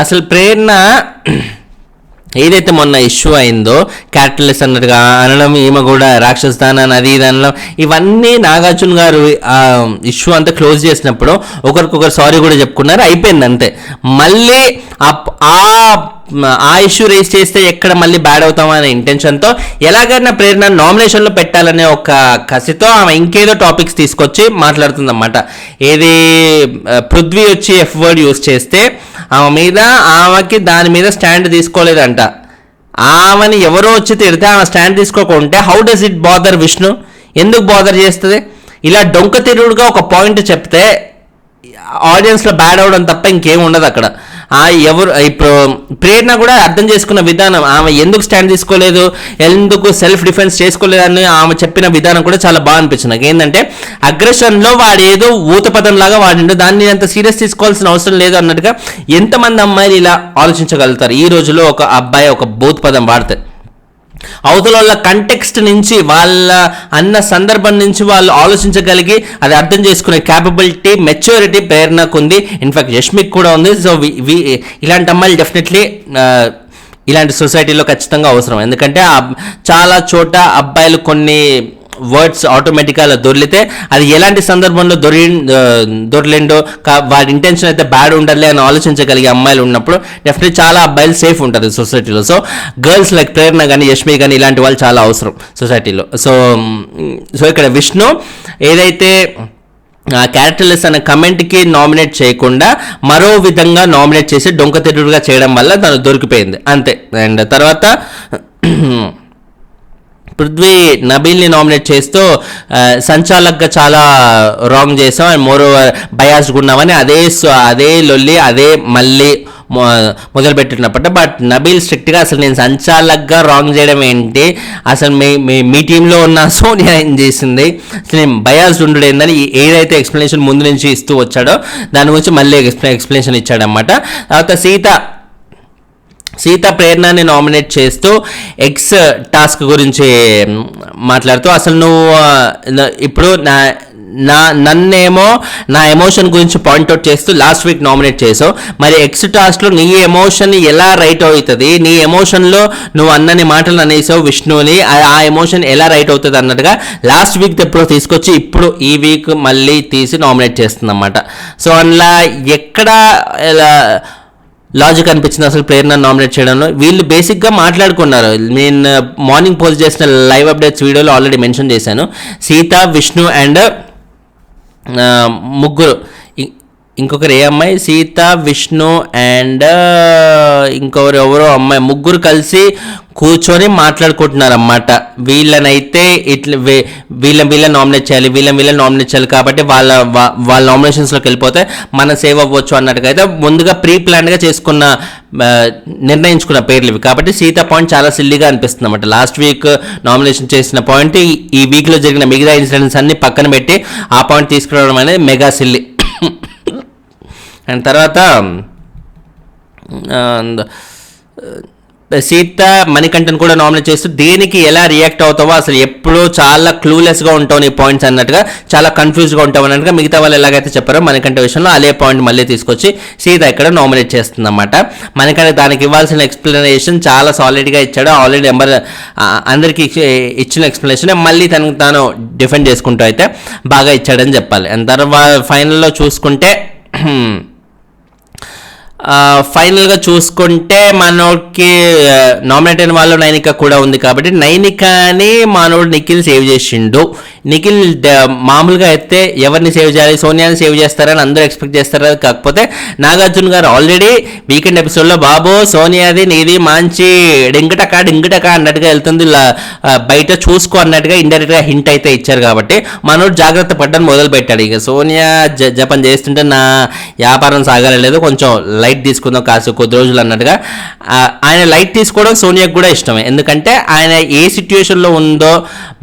అసలు ప్రేరణ ఏదైతే మొన్న ఇష్యూ అయిందో క్యారెక్టర్లెస్ అన్నట్టుగా అనడం, ఈమె కూడా రాక్షసదాన్ అది ఇది అనడం, ఇవన్నీ నాగార్జున గారు ఇష్యూ అంతా క్లోజ్ చేసినప్పుడు ఒకరికొకరు సారీ కూడా చెప్పుకున్నారు, అయిపోయింది అంతే. మళ్ళీ ఆ ఆ ఇష్యూ రేస్ చేస్తే ఎక్కడ మళ్ళీ బ్యాడ్ అవుతామా అనే ఇంటెన్షన్తో ఎలాగైనా ప్రేరణ నామినేషన్లో పెట్టాలనే ఒక కసితో ఆమె ఇంకేదో టాపిక్స్ తీసుకొచ్చి మాట్లాడుతుందన్నమాట. ఏది పృథ్వీ వచ్చి ఎఫ్ వర్డ్ యూస్ చేస్తే ఆమెకి దాని మీద స్టాండ్ తీసుకోలేదంట. ఆమెని ఎవరో వచ్చి తిడితే ఆమె స్టాండ్ తీసుకోకుంటే how does it bother Vishnu? ఎందుకు బాదర్ చేస్తుంది? ఇలా డొంక తిరుగుడుగా ఒక పాయింట్ చెప్తే ఆడియన్స్లో బ్యాడ్ అవడం తప్ప ఇంకేం ఉండదు అక్కడ. ఎవరు ఇప్పుడు ప్రేరణ కూడా అర్థం చేసుకున్న విధానం, ఆమె ఎందుకు స్టాండ్ తీసుకోలేదు, ఎందుకు సెల్ఫ్ డిఫెన్స్ చేసుకోలేదని ఆమె చెప్పిన విధానం కూడా చాలా బాగా అనిపించింది నాకు. ఏంటంటే అగ్రెషన్లో వాడు ఏదో ఊతపదంలాగా వాడిండు, దాన్ని అంత సీరియస్ తీసుకోవాల్సిన అవసరం లేదు అన్నట్టుగా. ఎంతమంది అమ్మాయిలు ఇలా ఆలోచించగలుగుతారు ఈ రోజులో? ఒక అబ్బాయి ఒక భూతపదం వాడితే అవతల వాళ్ళ కంటెక్స్ట్ నుంచి, వాళ్ళ అన్న సందర్భం నుంచి వాళ్ళు ఆలోచించగలిగి అది అర్థం చేసుకునే క్యాపబిలిటీ, మెచ్యూరిటీ ప్రేరణకు ఉంది. ఇన్ఫాక్ట్ యష్మిక్ కూడా ఉంది. సో ఇలాంటి అమ్మాయిలు డెఫినెట్లీ ఇలాంటి సొసైటీలో ఖచ్చితంగా అవసరం. ఎందుకంటే చాలా చోట అబ్బాయిలు కొన్ని వర్డ్స్ ఆటోమేటిక్గా దొరికితే అది ఎలాంటి సందర్భంలో దొరలేండో, వాడి ఇంటెన్షన్ అయితే బ్యాడ్ ఉండలే అని ఆలోచించగలిగే అమ్మాయిలు ఉన్నప్పుడు డెఫినెట్లీ చాలా అబ్బాయిలు సేఫ్ ఉంటుంది సొసైటీలో. సో గర్ల్స్ లైక్ ప్రేరణ కానీ యష్మి కానీ ఇలాంటి వాళ్ళు చాలా అవసరం సొసైటీలో. సో ఇక్కడ విష్ణు ఏదైతే క్యారెక్టర్లెస్ అనే కమెంట్కి నామినేట్ చేయకుండా మరో విధంగా నామినేట్ చేసి డొంక తిరుగుడుగా చేయడం వల్ల తను దొరికిపోయింది అంతే. అండ్ తర్వాత పృథ్వీ నబీల్ని నామినేట్ చేస్తూ సంచాలక్గా చాలా రాంగ్ చేసాం అండ్ మోర్ ఓవర్ బయాస్డ్ ఉన్నామని అదే లొల్లి అదే మళ్ళీ మొదలుపెట్టినప్పట. బట్ నబీల్ స్ట్రిక్ట్గా అసలు నేను సంచాలక్గా రాంగ్ చేయడం ఏంటి, అసలు మీ టీంలో ఉన్న సోనియా ఏం చేసింది, అసలు నేను బయాస్డ్ ఉండడు ఏందని ఏదైతే ఎక్స్ప్లెనేషన్ ముందు నుంచి ఇస్తూ వచ్చాడో దాని గురించి మళ్ళీ ఎక్స్ప్లెనేషన్ ఇచ్చాడనమాట. తర్వాత సీత ప్రేరణని నామినేట్ చేస్తూ ఎక్స్ టాస్క్ గురించి మాట్లాడుతూ అసలు నువ్వు ఇప్పుడు నన్నేమో నా ఎమోషన్ గురించి పాయింట్అవుట్ చేస్తూ లాస్ట్ వీక్ నామినేట్ చేసావు. మరి ఎక్స్ టాస్క్లో నీ ఎమోషన్ ఎలా రైట్ అవుతుంది, నీ ఎమోషన్లో నువ్వు అన్నని మాటలు అనేసావు విష్ణుని, ఆ ఎమోషన్ ఎలా రైట్ అవుతుంది అన్నట్టుగా లాస్ట్ వీక్ ఎప్పుడో తీసుకొచ్చి ఇప్పుడు ఈ వీక్ మళ్ళీ తీసి నామినేట్ చేస్తుంది అన్నమాట. సో అందులో ఎక్కడ లాజిక్ అనిపించింది అసలు ప్రేరణ నామినేట్ చేయడంలో? వీళ్ళు బేసిక్గా మాట్లాడుకున్నారు. నేను మార్నింగ్ పోస్ట్ చేసిన లైవ్ అప్డేట్స్ వీడియోలో ఆల్రెడీ మెన్షన్ చేశాను. సీత, విష్ణు అండ్ ముగ్గురు, ఇంకొకరు ఏ అమ్మాయి, సీత, విష్ణు అండ్ ఎవరో అమ్మాయి, ముగ్గురు కలిసి కూర్చొని మాట్లాడుకుంటున్నారు అన్నమాట. వీళ్ళనైతే ఇట్లా వీళ్ళ నామినేట్ చేయాలి, వీళ్ళ నామినేట్ చేయాలి కాబట్టి వాళ్ళ నామినేషన్స్లోకి వెళ్ళిపోతే మన సేవ్ అవ్వచ్చు అన్నట్టుగా అయితే ముందుగా ప్రీ ప్లాన్గా నిర్ణయించుకున్న పేర్లు ఇవి. కాబట్టి సీత పాయింట్ చాలా సిల్లీగా అనిపిస్తుంది అన్నమాట. లాస్ట్ వీక్ నామినేషన్ చేసిన పాయింట్ ఈ వీక్లో జరిగిన మిగతా ఇన్సిడెంట్స్ అన్ని పక్కన పెట్టి ఆ పాయింట్ తీసుకురావడం అనేది మెగా సిల్లీ. అండ్ తర్వాత సీత మణికంఠన్ కూడా నామినేట్ చేస్తూ దేనికి ఎలా రియాక్ట్ అవుతావో, అసలు ఎప్పుడూ చాలా క్లూలెస్గా ఉంటావు నీ పాయింట్స్ అన్నట్టుగా, చాలా కన్ఫ్యూజ్గా ఉంటావు అన్నట్టుగా మిగతా వాళ్ళు ఎలాగైతే చెప్పారో మణికంఠ విషయంలో అదే పాయింట్ మళ్ళీ తీసుకొచ్చి సీత ఇక్కడ నామినేట్ చేస్తుంది అన్నమాట. మణికంఠ దానికి ఇవ్వాల్సిన ఎక్స్ప్లెనేషన్ చాలా సాలిడ్గా ఇచ్చాడు. ఆల్రెడీ అందరికీ ఇచ్చిన ఎక్స్ప్లెనేషన్ మళ్ళీ తనకు తాను డిఫెండ్ చేసుకుంటూ అయితే బాగా ఇచ్చాడని చెప్పాలి. అండ్ తర్వాత ఫైనల్లో చూసుకుంటే మనోడికి నామినేట్ అయిన వాళ్ళు నైనిక కూడా ఉంది కాబట్టి నైనికాని మనోడు నిఖిల్ సేవ్ చేసిండు. నిఖిల్ మామూలుగా అయితే ఎవరిని సేవ్ చేయాలి, సోనియాని సేవ్ చేస్తారని అందరూ ఎక్స్పెక్ట్ చేస్తారు. కాకపోతే నాగార్జున గారు ఆల్రెడీ వీకెండ్ ఎపిసోడ్లో బాబు సోనియాది నీది మంచి డింగటక అన్నట్టుగా వెళ్తుంది, బయట చూసుకో అన్నట్టుగా ఇండైరెక్ట్గా హింట్ అయితే ఇచ్చారు కాబట్టి మనోడు జాగ్రత్త పడ్డానికి మొదలు పెట్టాడు. ఇక సోనియా జపం చేస్తుంటే నా వ్యాపారం సాగలేదు, కొంచెం లైట్ తీసుకుందాం కొద్ది రోజులు అన్నట్టుగా. ఆయన లైట్ తీసుకోవడం సోనియాకు కూడా ఇష్టమే, ఎందుకంటే ఆయన ఏ సిచ్యువేషన్లో ఉందో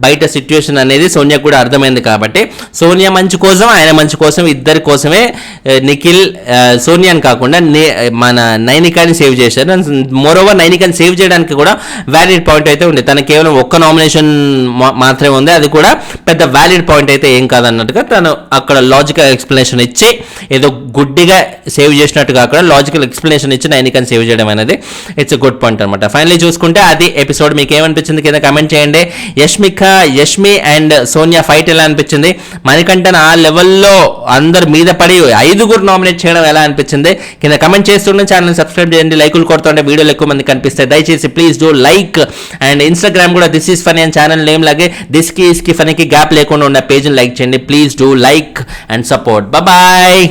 బయట సిచ్యువేషన్ అనేది సోనియాకు కూడా అర్థమైంది కాబట్టి సోనియా మంచి కోసం ఆయన మంచి కోసం ఇద్దరి కోసమే నిఖిల్ సోనియాని కాకుండా మన నైనికాని సేవ్ చేశారు. మోరోవర్ నైనికాని సేవ్ చేయడానికి కూడా వ్యాలిడ్ పాయింట్ అయితే ఉంది. తన కేవలం ఒక్క నామినేషన్ మాత్రమే ఉంది, అది కూడా పెద్ద వ్యాలిడ్ పాయింట్ అయితే ఏం కాదన్నట్టుగా తను అక్కడ లాజికల్ ఎక్స్ప్లెనేషన్ ఇచ్చి ఏదో గుడ్డిగా సేవ్ చేసినట్టు కాకుండా లాజికల్ ఎక్స్ప్లెనేషన్ ఇచ్చి నైనికాని సేవ్ చేయడం అనేది ఇట్స్ ఎ గుడ్ పాయింట్ అనమాట. ఫైనలీ చూసుకుంటే అది ఎపిసోడ్. మీకు ఏమనిపించింది కింద కమెంట్ చేయండి. యష్మి అండ్ సోనియా ఫైట్ ఎలా అనిపించింది, మణికంఠన్ ఆ లెవెల్లో అందరు మీద పడి 5 నామినేట్ చేయడం ఎలా అనిపించింది కింద కమెంట్ చేస్తుండే. ఛానల్ సబ్స్క్రైబ్ చేయండి, లైకులు కొడుతుంటే వీడియోలు ఎక్కువ మంది కనిపిస్తాయి. దయచేసి please do like. And Instagram కూడా దిస్ ఈస్ ఫనీ అని ఛానల్ నేమ్ లాగే దిస్ కి ఫనీకి గ్యాప్ లేకుండా ఉన్న పేజ్ని లైక్ చేయండి. Please do like and support. Bye.